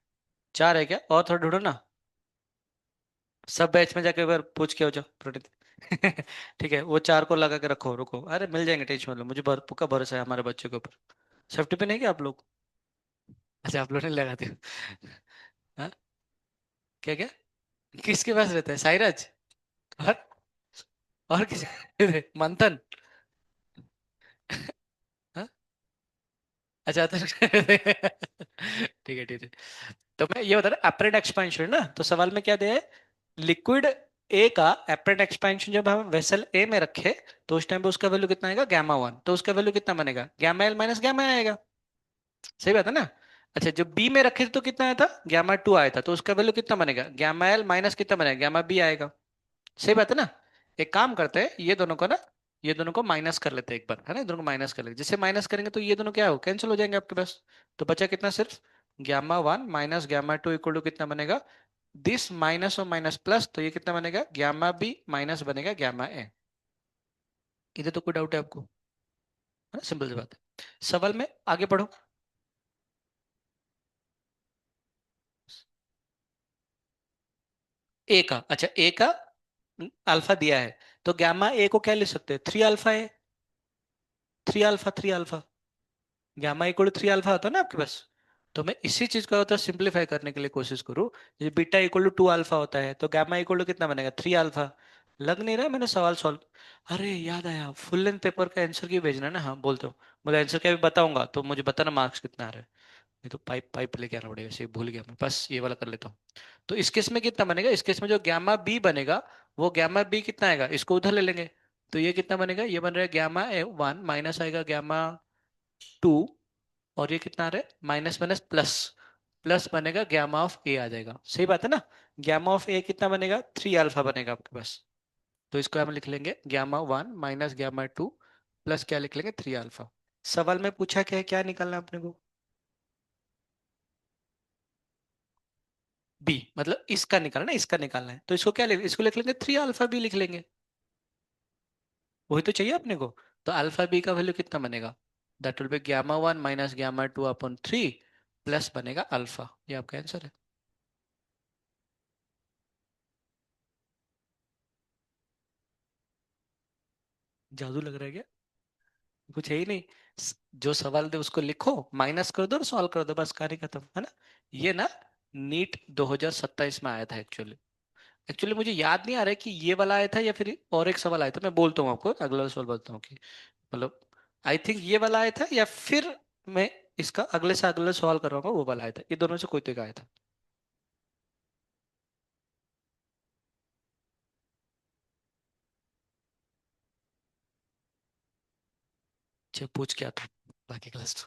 4 है क्या? और थोड़ा ढूंढो ना। सब बैच में जाके एक बार पूछ के हो जाओ प्रणीत। ठीक है, वो 4 को लगा के रखो, रुको, अरे मिल जाएंगे, टेंशन मत लो, मुझे पक्का भरोसा है हमारे बच्चे के ऊपर। सेफ्टी पिन है क्या आप लोग? अच्छा, आप लोग नहीं लगाते हो। हाँ? क्या क्या? किसके पास रहता है, साइराज? और किस? मंथन? हाँ? अच्छा तो ठीक है, ठीक है। तो मैं ये बता रहा, एपरेंट एक्सपेंशन ना, तो सवाल में क्या दिया है? लिक्विड ए का एपरेंट एक्सपेंशन जब हम वेसल ए में रखे, तो उस टाइम पे उसका वैल्यू कितना आएगा, गामा 1, तो उसका वैल्यू कितना बनेगा, गामा L माइनस गामा आएगा। सही बात है ना? अच्छा, जब बी में रखे थे तो कितना आया था, गामा 2 आया था, तो उसका वैल्यू कितना बनेगा, गामा L माइनस कितना बनेगा, गामा B आएगा। सही बात है ना? एक काम करते हैं, ये दोनों को ना, ये दोनों को माइनस कर लेते हैं एक बार, है ना, ये दोनों को माइनस कर लेंगे, जिससे माइनस करेंगे तो ये दोनों क्या हो, कैंसिल हो जाएंगे आपके पास। तो बचा कितना, सिर्फ gamma 1 minus gamma 2 equal to कितना बनेगा, दिस माइनस और माइनस प्लस, तो ये कितना बनेगा, गामा B माइनस बनेगा गामा A। इधर तो कोई डाउट है आपको? है ना, सिंपल सी बात है। सवाल में आगे बढ़ो। ए का, अच्छा ए का अल्फा दिया है, तो गामा A को क्या लिख सकते हैं, 3 अल्फा है, 3 alpha, gamma equal to 3 alpha होता है ना आपके पास। तो मैं इसी चीज को होता सिंप्लीफाई करने के लिए कोशिश करूँ, ये बीटा इक्वल टू 2 अल्फा होता है, तो गामा इक्वल टू कितना बनेगा, 3 अल्फा। लग नहीं रहा है मैंने सवाल सॉल्व? अरे याद आया, फुल लेंथ पेपर का आंसर क्यों भेजना है ना, हाँ बोलते हो, मुझे आंसर क्या भी बताऊंगा तो मुझे बताना मार्क्स कितना आ रहा है। नहीं तो पाइप पाइप लेके आना पड़ेगा, इसे भूल गया मैं, बस ये वाला कर लेता हूँ। तो इस केस में कितना बनेगा, इस केस में जो गामा B बनेगा, वो गामा B कितना आएगा, इसको उधर ले लेंगे, तो ये कितना बनेगा, ये बन रहा है गामा 1 माइनस आएगा गामा 2, और ये कितना आ रहा है, माइनस माइनस प्लस, प्लस बनेगा गामा ऑफ A आ जाएगा। सही बात है ना? गामा ऑफ A कितना बनेगा, 3 अल्फा बनेगा आपके पास। तो इसको हम लिख लेंगे गामा 1 माइनस गामा 2 प्लस क्या लिख लेंगे, 3 अल्फा। सवाल में पूछा क्या है, क्या निकालना है अपने को? बी, मतलब इसका निकालना है, इसका निकालना है, तो इसको क्या लिख, इसको लिख लेंगे 3 अल्फा B लिख लेंगे। वही तो चाहिए अपने को। तो अल्फा B का वैल्यू कितना बनेगा, that will be gamma 1 minus gamma 2 upon 3 plus बनेगा अल्फा। ये आपका आंसर है। जादू लग रहा है क्या? कुछ है ही नहीं। जो सवाल दे उसको लिखो, माइनस कर दो और सॉल्व कर दो, बस कहानी खत्म, है ना? ये ना नीट 2027 में आया था एक्चुअली। एक्चुअली मुझे याद नहीं आ रहा है कि ये वाला आया था या फिर और एक सवाल आया था, मैं बोलता हूँ आपको, अगला सवाल बोलता हूँ कि मतलब आई थिंक ये वाला आया था, या फिर मैं इसका अगले से अगले सवाल कर रहा हूँ वो वाला आया था, ये दोनों से कोई तो एक आया था। अच्छा, पूछ क्या था बाकी क्लास?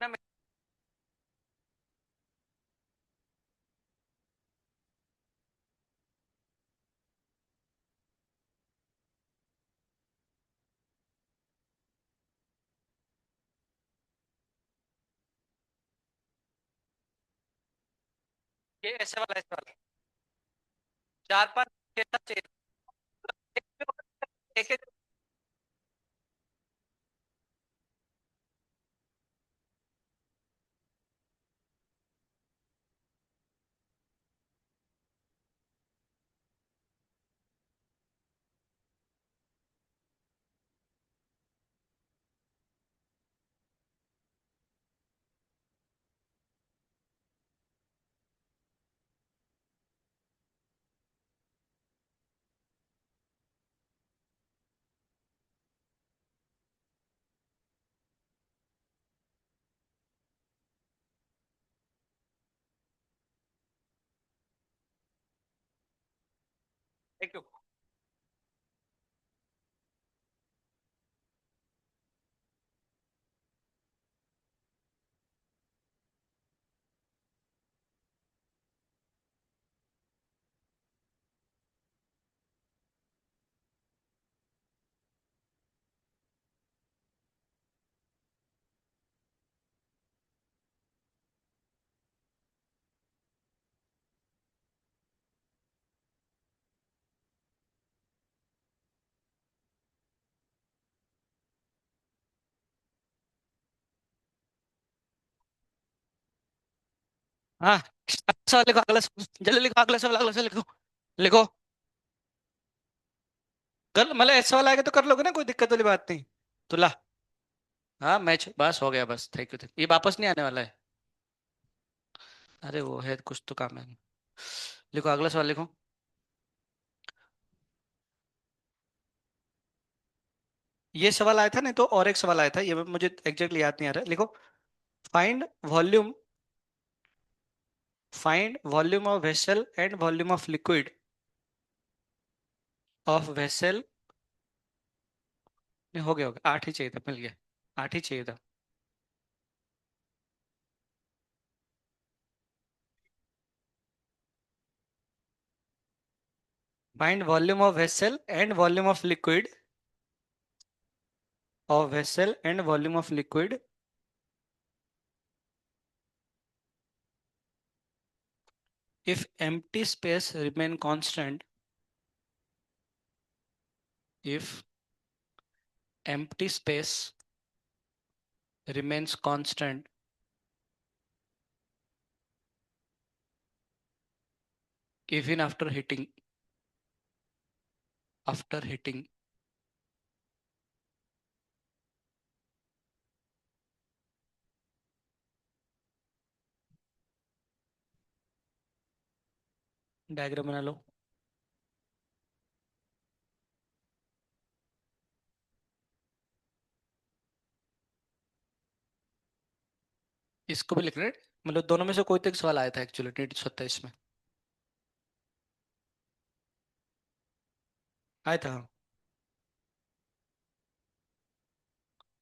ना ये ऐसे वाला 4 5 6 7 चाहिए। एक एक एक क्यों? हाँ, अच्छा लिखो अगला सवाल, जल्दी लिखो अगला सवाल लिखो। लिखो। कर मतलब ऐसा वाला आएगा तो कर लोगे ना, कोई दिक्कत वाली बात नहीं। तो ला। हाँ मैच बस हो गया, बस थैंक यू, ये वापस नहीं आने वाला है। अरे वो है कुछ तो काम है। लिखो अगला सवाल लिखो। ये सवाल आया था नहीं तो और एक सवाल आया था, ये मुझे एग्जैक्टली याद नहीं आ रहा है। लिखो। Find volume find volume of vessel and volume of liquid of vessel. नहीं, हो गया 8 ही चाहिए था, मिल गया। 8 ही चाहिए था। Find volume of vessel and volume of liquid of vessel and volume of liquid if empty space remain constant if empty space remains constant even after hitting। Diagram बना लो। इसको भी लिख रहे हैं। मतलब दोनों में से कोई तो एक सवाल आया था एक्चुअली नीट 27 में। आया था हाँ।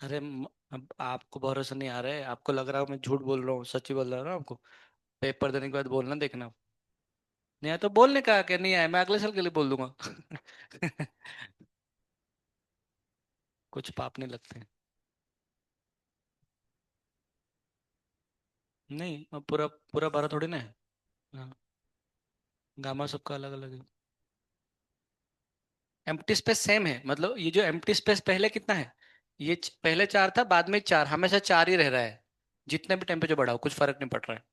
अरे अब आपको भरोसा नहीं आ रहा है, आपको लग रहा है मैं झूठ बोल रहा हूँ, सच्ची बोल रहा हूँ ना आपको। पेपर देने के बाद बोलना देखना। नहीं आया तो बोलने का कि नहीं आया, मैं अगले साल के लिए बोल दूंगा। कुछ पाप नहीं लगते हैं। नहीं अब पूरा पूरा 12 थोड़ी ना है। हाँ, गामा सबका अलग अलग है। एम्प्टी स्पेस सेम है, मतलब ये जो एम्प्टी स्पेस पहले कितना है, ये पहले 4 था, बाद में 4, हमेशा 4 ही रह रहा है। जितने भी टेम्परेचर बढ़ाओ कुछ फर्क नहीं पड़ रहा है।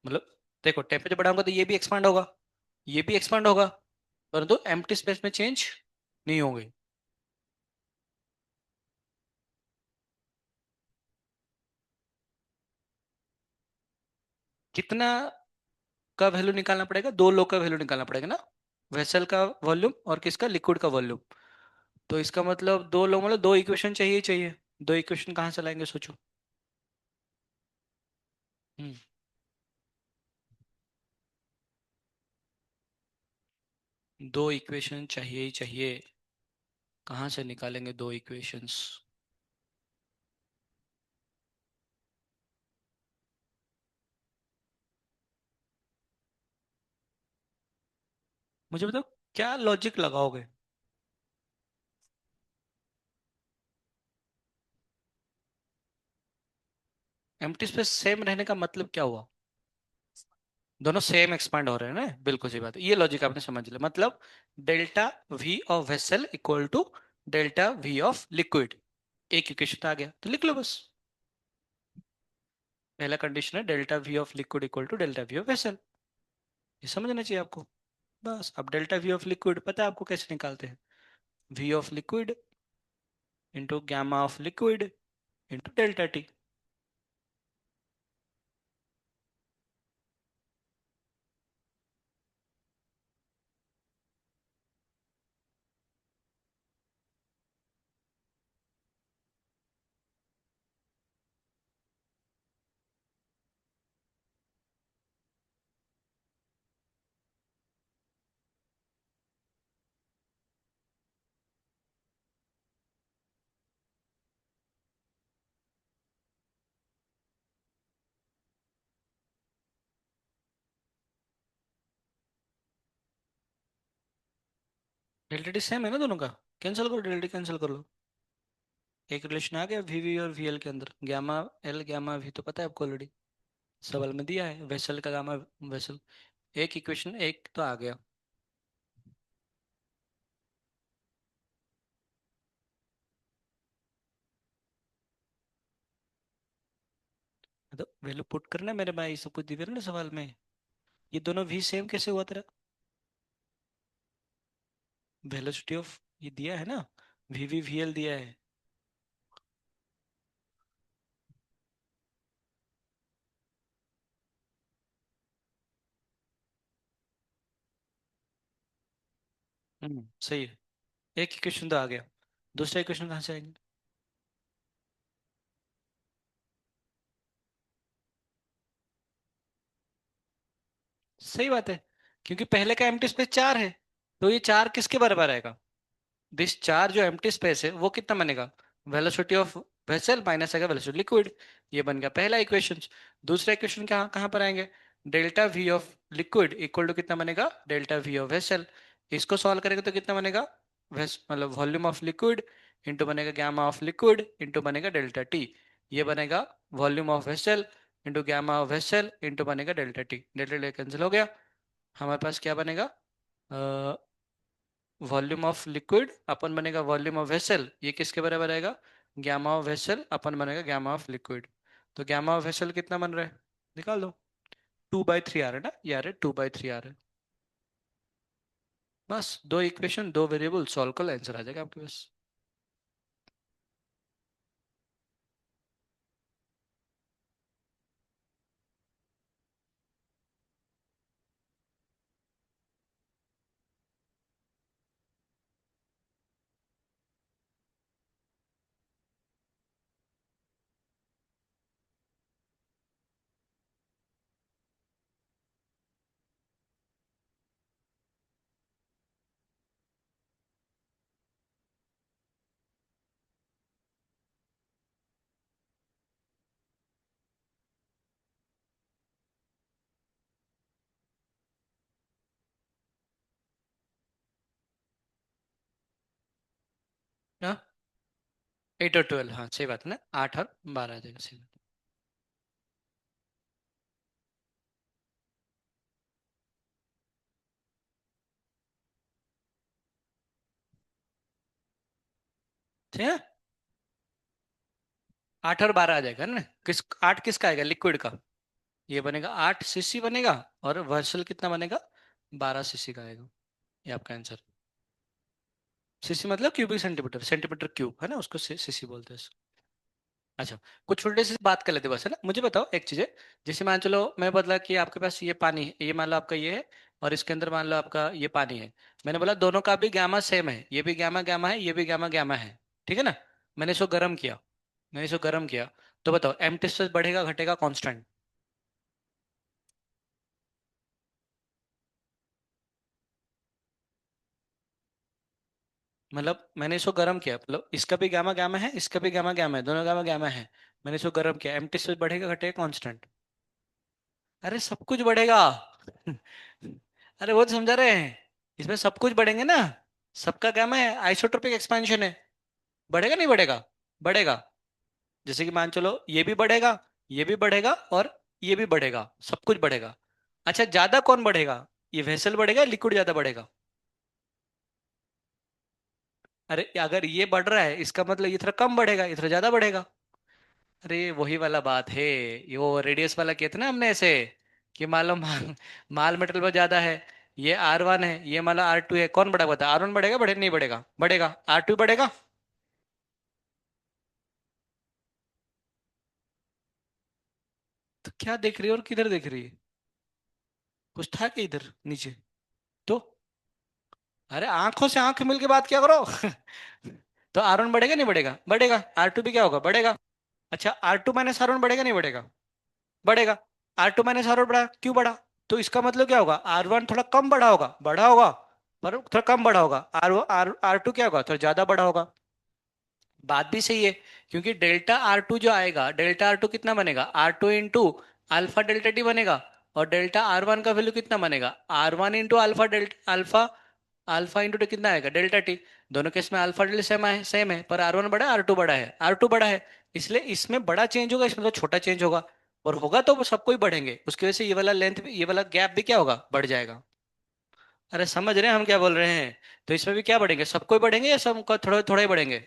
मतलब देखो टेम्परेचर बढ़ाऊंगा तो ये भी एक्सपांड होगा, ये भी एक्सपांड होगा, परंतु एम्प्टी स्पेस में चेंज नहीं होंगे। कितना का वैल्यू निकालना पड़ेगा, 2 लो का वैल्यू निकालना पड़ेगा ना। वेसल का वॉल्यूम और किसका, लिक्विड का वॉल्यूम। तो इसका मतलब 2 लो मतलब 2 इक्वेशन चाहिए ही चाहिए। 2 इक्वेशन कहाँ से लाएंगे सोचो। हम्म 2 इक्वेशन चाहिए ही चाहिए। कहाँ से निकालेंगे 2 इक्वेशंस। मुझे बताओ क्या लॉजिक लगाओगे। एम्प्टी स्पेस सेम रहने का मतलब क्या हुआ। दोनों सेम एक्सपांड हो रहे हैं ना, बिल्कुल सही बात है, ये लॉजिक आपने समझ लिया। मतलब delta V of vessel equal to delta V of liquid. एक इक्वेशन आ गया तो लिख लो बस। पहला कंडीशन है delta V of liquid equal to delta V of vessel. ये समझना चाहिए आपको। बस अब डेल्टा वी ऑफ लिक्विड पता है आपको कैसे निकालते हैं। V of liquid into gamma of liquid into delta T. Delta T same है ना दोनों का। कैंसिल करो, डेल्टा टी कैंसिल कर लो। एक रिलेशन आ गया वी वी और वी एल के अंदर। गैमा एल गैमा वी तो पता है आपको ऑलरेडी, सवाल में दिया है वेसल का गामा वेसल। एक इक्वेशन एक तो आ गया। तो वैल्यू पुट करना मेरे भाई, सब कुछ दिया ना सवाल में। ये दोनों वी सेम कैसे हुआ तेरा। वेलोसिटी ऑफ ये दिया है ना, वी वी वी एल दिया है। सही है। एक इक्वेशन तो आ गया, दूसरा इक्वेशन कहाँ से आएंगे। सही बात है, क्योंकि पहले का एम्प्टी स्पेस चार है, तो ये चार किसके बराबर आएगा। दिस चार जो एम्प्टी स्पेस है वो कितना बनेगा, वेलोसिटी ऑफ वेसल माइनस आएगा वेलोसिटी लिक्विड। ये बन गया पहला इक्वेशन। दूसरा इक्वेशन कहाँ कहाँ पर आएंगे, delta V of liquid equal to कितना बनेगा डेल्टा वी ऑफ वेसल। इसको सॉल्व करेंगे तो कितना बनेगा, वेस मतलब वॉल्यूम ऑफ लिक्विड इंटू बनेगा गैमा ऑफ लिक्विड इंटू बनेगा डेल्टा टी। ये बनेगा volume of vessel into gamma of vessel into बनेगा delta T. Delta T cancel हो गया। हमारे पास क्या बनेगा, वॉल्यूम ऑफ लिक्विड अपन बनेगा वॉल्यूम ऑफ वेसल, ये किसके बराबर आएगा, गैमा ऑफ वेसल अपन बनेगा गैमा ऑफ लिक्विड। तो गैमा ऑफ वेसल कितना बन रहा है, निकाल दो। 2/3 आ रहा है ना, ये आ रहा है 2/3 आ रहा है। बस दो इक्वेशन दो वेरिएबल सॉल्व कर आंसर आ जाएगा आपके पास। हाँ 8 और 12, हाँ सही बात है ना, 8 और 12 आ जाएगा, सही बात है। 8 और 12 आ जाएगा ना, किस 8 किसका आएगा लिक्विड का। ये बनेगा 8 सीसी बनेगा, और वर्सल कितना बनेगा 12 सीसी का आएगा। ये आपका आंसर। सीसी मतलब क्यूबिक सेंटीमीटर, सेंटीमीटर क्यूब है ना, उसको सीसी बोलते हैं। अच्छा, कुछ छोटे से बात कर लेते हैं बस, है ना। मुझे बताओ एक चीज है, जैसे मान चलो मैं बदला कि आपके पास ये पानी है, ये मान लो आपका ये है, और इसके अंदर मान लो आपका ये पानी है। मैंने बोला दोनों का भी गामा सेम है, ये भी गामा गामा है, ये भी गामा गामा है, ठीक है ना। मैंने इसको गर्म किया, मैंने इसको गर्म किया, तो बताओ एम टेस्टस बढ़ेगा घटेगा कांस्टेंट। मतलब मैंने इसको गर्म किया, मतलब इसका भी गामा गामा है, इसका भी गामा गामा है, दोनों गामा गामा है। मैंने इसको गर्म किया, एम टेस्टस बढ़ेगा घटेगा कांस्टेंट। अरे सब कुछ बढ़ेगा। अरे वो तो समझा रहे हैं, इसमें सब कुछ बढ़ेंगे ना, सबका गामा है, आइसोट्रोपिक एक्सपेंशन है, बढ़ेगा नहीं बढ़ेगा? बढ़ेगा। जैसे कि मान चलो ये भी बढ़ेगा, ये भी बढ़ेगा, और ये भी बढ़ेगा, सब कुछ बढ़ेगा। अच्छा, ज्यादा कौन बढ़ेगा? ये वेसल बढ़ेगा, लिक्विड ज्यादा बढ़ेगा? अरे अगर ये बढ़ रहा है इसका मतलब ये थोड़ा कम बढ़ेगा, ये थोड़ा ज्यादा बढ़ेगा। अरे वही वाला बात है, ये वो रेडियस वाला कहते ना हमने ऐसे, कि मान लो माल मेटल बहुत ज्यादा है, ये R1 है, ये मान लो R2 है, कौन बढ़ा बता, R1 बढ़ेगा, बढ़े नहीं बढ़ेगा? बढ़ेगा। R2 बढ़ेगा। तो क्या देख रही है और किधर देख रही है? कुछ था क्या इधर नीचे? तो अरे आंखों से आंख मिल के बात क्या करो। तो R1 बढ़ेगा नहीं बढ़ेगा? बढ़ेगा। R2 भी क्या होगा, बढ़ेगा। अच्छा, R2 - R1 बढ़ेगा नहीं बढ़ेगा? बढ़ेगा। R2 - R1 बढ़ा, क्यों बढ़ा? तो इसका मतलब क्या होगा, R1 थोड़ा कम बढ़ा होगा, पर थोड़ा कम बढ़ा होगा। R2 क्या होगा, थोड़ा ज्यादा बढ़ा होगा। बात भी सही है, क्योंकि डेल्टा R2 जो आएगा, डेल्टा R2 कितना बनेगा, R2 into alpha delta T बनेगा। और डेल्टा R1 का वैल्यू कितना बनेगा, R1 into alpha delta alpha, alpha into T कितना आएगा, डेल्टा टी। दोनों केस में अल्फा डेल्टा सेम है, पर R1 बड़ा है, R2 बड़ा है, R2 बड़ा है। इसलिए इसमें बड़ा चेंज होगा, इसमें तो छोटा चेंज होगा। और होगा तो वो सबको ही बढ़ेंगे, उसकी वजह से ये वाला लेंथ भी, ये वाला गैप भी क्या होगा, बढ़ जाएगा। अरे समझ रहे हैं हम क्या बोल रहे हैं? तो इसमें भी क्या बढ़ेंगे, सबको ही बढ़ेंगे या सबका थोड़ा थोड़ा ही बढ़ेंगे?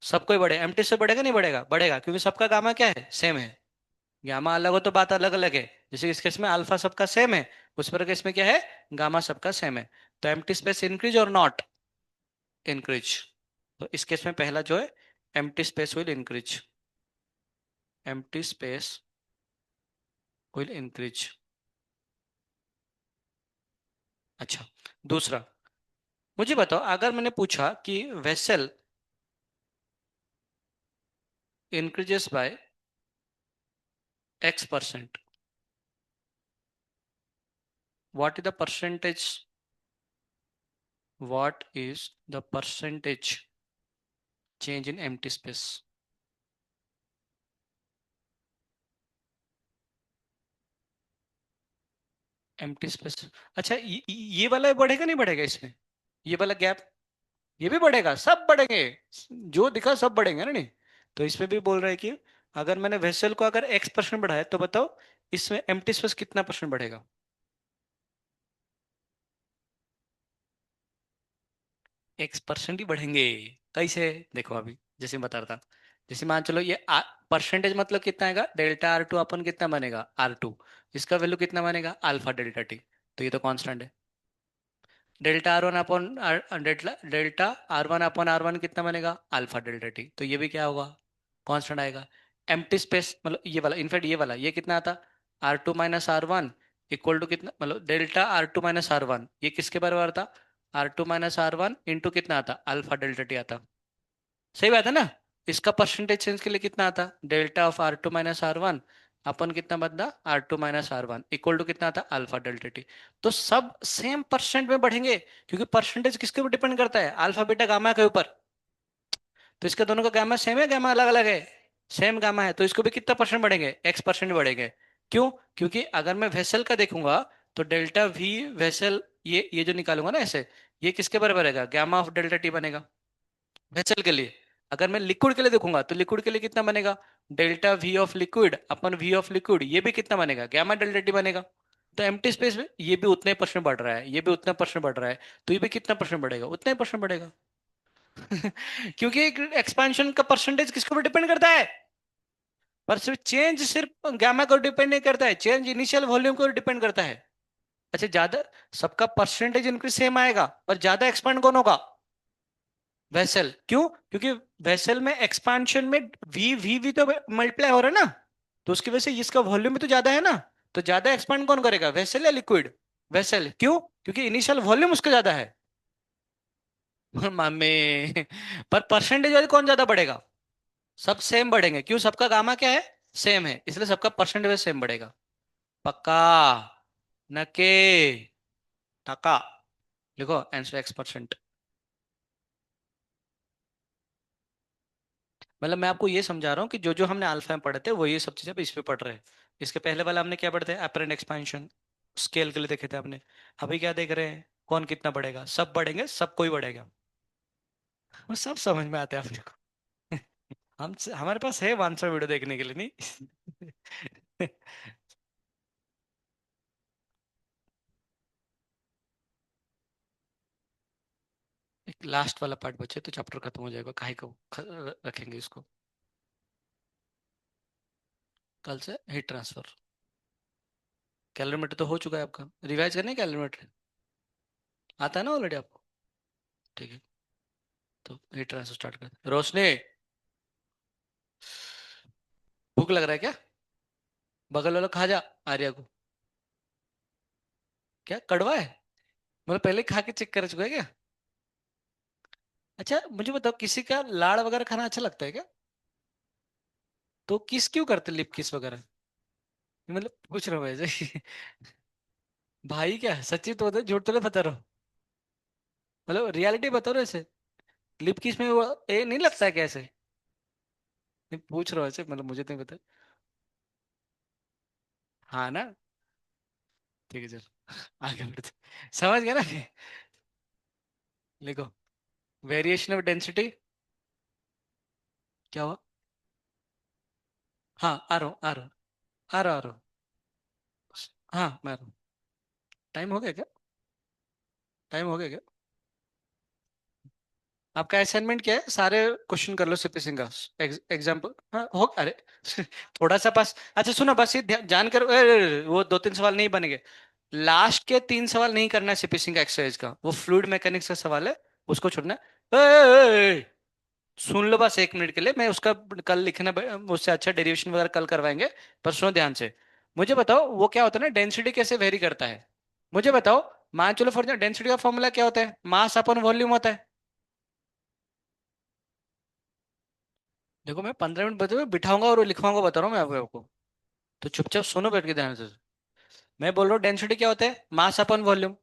सबको ही बढ़े, एमटी से बढ़ेगा नहीं बढ़ेगा? बढ़ेगा, क्योंकि सबका गामा क्या है, सेम है। गामा अलग हो तो बात अलग अलग है। जैसे इस केस में अल्फा सबका सेम है, उस पर केस में क्या है, गामा सबका सेम है। तो एम्प्टी स्पेस इंक्रीज और नॉट इंक्रीज? तो इस केस में पहला जो है, empty space will increase, empty space will increase. अच्छा, दूसरा, मुझे बताओ, अगर मैंने पूछा कि vessel increases by X%, what is the percentage, what is the percentage change in empty space? Empty space. अच्छा, ये वाला बढ़ेगा नहीं बढ़ेगा इसमें, ये वाला गैप, ये भी बढ़ेगा, सब बढ़ेंगे, जो दिखा सब बढ़ेंगे ना नहीं? तो इसमें भी बोल रहे हैं कि अगर मैंने वेसल को अगर X% बढ़ाया, तो बताओ इसमें एम्प्टी स्पेस कितना परसेंट बढ़ेगा? X% ही बढ़ेंगे। कैसे? देखो अभी जैसे मैं बता रहा था, जैसे मान चलो ये परसेंटेज मतलब कितना आएगा, डेल्टा R2 अपन कितना बनेगा, R2, इसका वैल्यू कितना बनेगा, अल्फा डेल्टा टी। तो ये तो कांस्टेंट है। Delta R1 upon delta delta R1 कितना बनेगा, अल्फा डेल्टा टी। तो ये भी क्या होगा, कांस्टेंट आएगा। एम्प्टी स्पेस मतलब ये वाला, इनफैक्ट ये वाला, ये कितना आता, R2 - R1 इक्वल टू कितना, मतलब डेल्टा R2 - R1, ये किसके बराबर था, R2 - R1 इंटू कितना आता, अल्फा डेल्टा टी आता। सही बात है ना? इसका परसेंटेज चेंज के लिए कितना आता, डेल्टा ऑफ R2 - R1 अपन कितना बदला, R2 - R1 इक्वल टू कितना आता, अल्फा डेल्टा टी। तो सब सेम परसेंट में बढ़ेंगे, क्योंकि परसेंटेज किसके ऊपर डिपेंड करता है, अल्फा बीटा गामा के ऊपर। तो इसका दोनों का गामा सेम है, गामा अलग अलग है? सेम गामा है, तो इसको भी कितना परसेंट बढ़ेंगे, X% बढ़ेंगे। क्यों? क्योंकि अगर मैं वेसल का देखूंगा, तो डेल्टा वी वेसल, ये जो निकालूंगा ना ऐसे, ये किसके बराबर रहेगा, गामा ऑफ डेल्टा टी बनेगा, वेसल के लिए। अगर मैं लिक्विड के लिए देखूंगा, तो लिक्विड के लिए कितना बनेगा, delta V of liquid upon V of liquid, ये भी कितना बनेगा, गामा डेल्टा टी बनेगा। तो एम्प्टी स्पेस में ये भी उतने परसेंट बढ़ रहा है, ये भी उतना परसेंट बढ़ रहा है, तो ये भी कितना परसेंट बढ़ेगा, उतना ही परसेंट बढ़ेगा। क्योंकि एक्सपेंशन का परसेंटेज किसके ऊपर डिपेंड करता है, पर सिर्फ चेंज सिर्फ गामा को डिपेंड नहीं करता है, चेंज इनिशियल वॉल्यूम को डिपेंड करता है। अच्छा, ज्यादा, सबका परसेंटेज इंक्रीज सेम आएगा, पर ज्यादा एक्सपांड कौन होगा, वेसल। क्यों? क्योंकि वेसल में एक्सपांशन में वी वी वी तो मल्टीप्लाई हो रहा है ना, तो उसकी वजह से इसका वॉल्यूम भी तो ज्यादा है ना। तो ज्यादा एक्सपांड कौन करेगा, वेसल या लिक्विड? वेसल। क्यों? क्योंकि इनिशियल वॉल्यूम उसका ज्यादा है। मामे, पर परसेंटेज वाइज कौन ज्यादा बढ़ेगा, सब सेम बढ़ेंगे, क्यों, सबका गामा क्या है, सेम है, इसलिए सबका परसेंटेज सेम बढ़ेगा। पक्का? नके? टका? लिखो आंसर X%। मतलब मैं आपको ये समझा रहा हूँ कि जो जो हमने अल्फा में पढ़े थे, वो ये सब चीजें अब इस पे पढ़ रहे हैं। इसके पहले वाला हमने क्या पढ़े थे, अपरेंट एक्सपेंशन, स्केल के लिए देखे थे हमने। अभी क्या देख रहे हैं, कौन कितना बढ़ेगा, सब बढ़ेंगे, सब कोई बढ़ेगा। वो सब समझ में आता है अपने को। हम हमारे पास है 500 वीडियो देखने के लिए नहीं। एक लास्ट वाला पार्ट बचे तो चैप्टर खत्म हो जाएगा, काहे को रखेंगे इसको। कल से हीट ट्रांसफर। कैलोरीमीटर तो हो चुका है आपका, रिवाइज करने कैलोरीमीटर आता है ना ऑलरेडी आपको। ठीक है, तो हीट ट्रांसफर स्टार्ट कर रोशनी। भूख लग रहा है क्या? बगल वाला खा जा, आर्या को। क्या कड़वा है? मतलब पहले खा के चेक कर चुका है क्या? अच्छा मुझे बताओ, किसी का लाड़ वगैरह खाना अच्छा लगता है क्या? तो किस क्यों करते लिप किस वगैरह? मतलब पूछ रहा हूँ वैसे। भाई क्या सच्ची तो बता, झूठ तो नहीं बता रहा हूँ। मतलब रियलिटी बता रहा हूँ ऐसे। लिप किस में वो ए नहीं लगता है कैसे? नहीं पूछ रहा हूँ ऐसे, मतलब मुझे तो नहीं पता। हाँ ना। ठीक है चल, आगे बढ़ते। समझ गया ना? लिखो, वेरिएशन ऑफ डेंसिटी। क्या हुआ? हाँ आ रहा हूँ, आ रहा हूँ, आ रहा हूँ, आ रहा हूँ। हाँ मैं आ रहा हूँ। टाइम हो गया क्या? टाइम हो गया क्या? आपका असाइनमेंट क्या है? सारे क्वेश्चन कर लो सीपी सिंह का। एग्जाम्पल हाँ हो, अरे। थोड़ा सा पास, अच्छा सुनो बस ये जानकर वो दो तीन सवाल नहीं बनेंगे। लास्ट के तीन सवाल नहीं करना है सीपी सिंह का एक्सरसाइज का, वो फ्लूइड मैकेनिक्स का सवाल है, उसको छोड़ना है। सुन लो बस एक मिनट के लिए, मैं उसका कल लिखना उससे अच्छा डेरिवेशन वगैरह कल करवाएंगे। पर सुनो ध्यान से। मुझे बताओ वो क्या होता है ना, डेंसिटी कैसे वेरी करता है? मुझे बताओ, मान चलो फॉर एग्जाम्पल डेंसिटी का फॉर्मूला क्या होता है? मास अपॉन वॉल्यूम होता है। देखो मैं 15 मिनट बता बिठाऊंगा और लिखवाऊंगा, बता रहा हूँ मैं आपको। तो चुपचाप सुनो बैठ के ध्यान से। मैं बोल रहा हूँ डेंसिटी क्या होता है? Mass upon volume.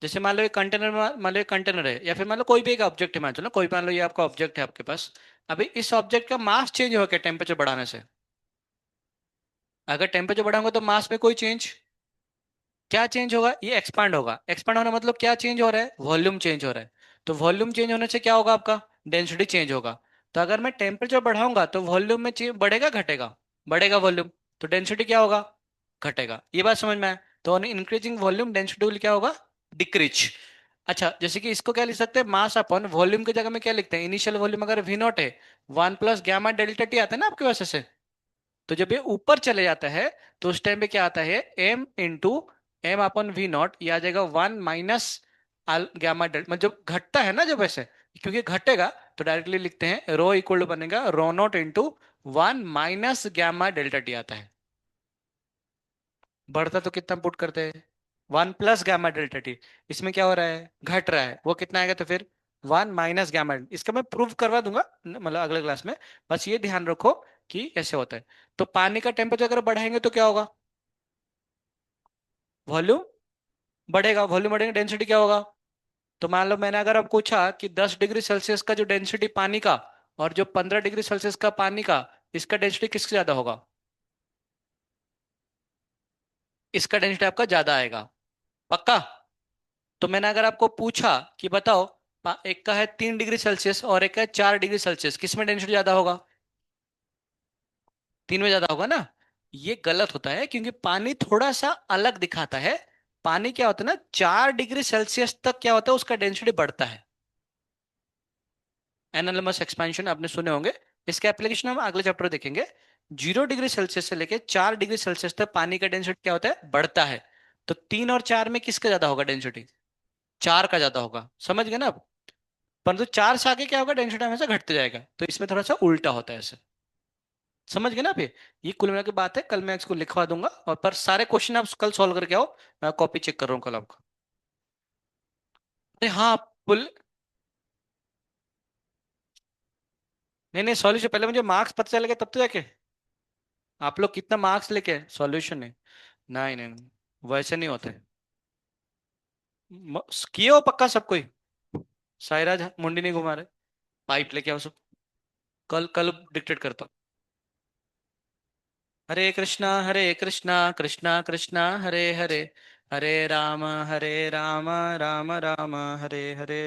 जैसे मान लो एक कंटेनर, मान लो एक कंटेनर है, या फिर मान लो कोई भी एक ऑब्जेक्ट है, मान चलो कोई, मान लो ये आपका ऑब्जेक्ट है आपके पास। अभी इस ऑब्जेक्ट का मास चेंज हो गया टेम्परेचर बढ़ाने से। अगर टेम्परेचर बढ़ाऊंगा तो मास में कोई चेंज, क्या चेंज होगा? ये एक्सपांड होगा। एक्सपांड होना मतलब क्या चेंज हो रहा है? वॉल्यूम चेंज हो रहा है। तो वॉल्यूम चेंज होने से क्या होगा आपका? डेंसिटी चेंज होगा। तो अगर मैं टेम्परेचर बढ़ाऊंगा तो वॉल्यूम में चेंज बढ़ेगा घटेगा? बढ़ेगा वॉल्यूम। तो डेंसिटी क्या होगा? घटेगा। ये बात समझ में आया? तो इंक्रीजिंग वॉल्यूम डेंसिटी विल क्या होगा? डिक्रीज। अच्छा जैसे कि इसको क्या लिख सकते हैं? मास अपॉन वॉल्यूम की जगह में क्या लिखते हैं? इनिशियल वॉल्यूम अगर वी नॉट है, 1 + γ डेल्टा टी आता है ना आपके पास ऐसे। तो जब ये ऊपर चले जाता है तो उस टाइम पे क्या आता है? m × m/v0, ये आ जाएगा 1 - मतलब जब घटता है ना, जब ऐसे, क्योंकि घटेगा, तो डायरेक्टली लिखते हैं रो इक्वल टू बनेगा ρ0 × 1 - γ डेल्टा टी आता है। बढ़ता तो कितना पुट करते हैं? 1 + γ डेल्टा टी। इसमें क्या हो रहा है? घट रहा है, वो कितना आएगा तो फिर 1 - इसका मैं प्रूफ करवा दूंगा मतलब अगले क्लास में। बस ये ध्यान रखो कि ऐसे होता है। तो पानी का टेम्परेचर अगर बढ़ाएंगे तो क्या होगा? वॉल्यूम बढ़ेगा, वॉल्यूम बढ़ेगा, डेंसिटी क्या होगा? तो मान लो मैंने अगर अब पूछा कि 10 डिग्री सेल्सियस का जो डेंसिटी पानी का, और जो 15 डिग्री सेल्सियस का पानी का, इसका डेंसिटी किससे ज्यादा होगा? इसका डेंसिटी आपका ज्यादा आएगा। पक्का? तो मैंने अगर आपको पूछा कि बताओ, एक का है 3 डिग्री सेल्सियस और एक का है 4 डिग्री सेल्सियस, किसमें डेंसिटी ज्यादा होगा? तीन में ज्यादा होगा ना। ये गलत होता है क्योंकि पानी थोड़ा सा अलग दिखाता है। पानी क्या होता है ना, 4 डिग्री सेल्सियस तक क्या होता है, उसका डेंसिटी बढ़ता है। एनालिमस एक्सपेंशन आपने सुने होंगे। इसके एप्लीकेशन हम अगले चैप्टर में देखेंगे। 0 डिग्री सेल्सियस से लेके 4 डिग्री सेल्सियस तक पानी का डेंसिटी क्या होता है? बढ़ता है। तो 3 और 4 में किसका ज्यादा होगा डेंसिटी? 4 का ज्यादा होगा, समझ गए ना आप? परंतु 4 से आगे क्या होगा? डेंसिटी हमेशा घटते जाएगा। तो इसमें थोड़ा सा उल्टा होता है ऐसे। समझ गए ना आप? ये कुल मिला के बात है, कल मैं इसको लिखवा दूंगा, और पर सारे क्वेश्चन आप कल सॉल्व करके आओ। मैं कॉपी चेक कर रहा हूँ कल आपका। अरे हाँ पुल। नहीं नहीं, सॉल्यूशन पहले मुझे मार्क्स पता चलेगा तब तो जाके। आप लोग कितना मार्क्स लेके सॉल्यूशन है? नहीं नहीं नहीं, वैसे नहीं होते। किए हो पक्का सब कोई? सायराज मुंडी नहीं घुमा रहे? पाइप लेके आओ सब। कल कल डिक्टेट करता हूँ। हरे कृष्णा कृष्णा कृष्णा हरे हरे, हरे राम राम राम हरे हरे।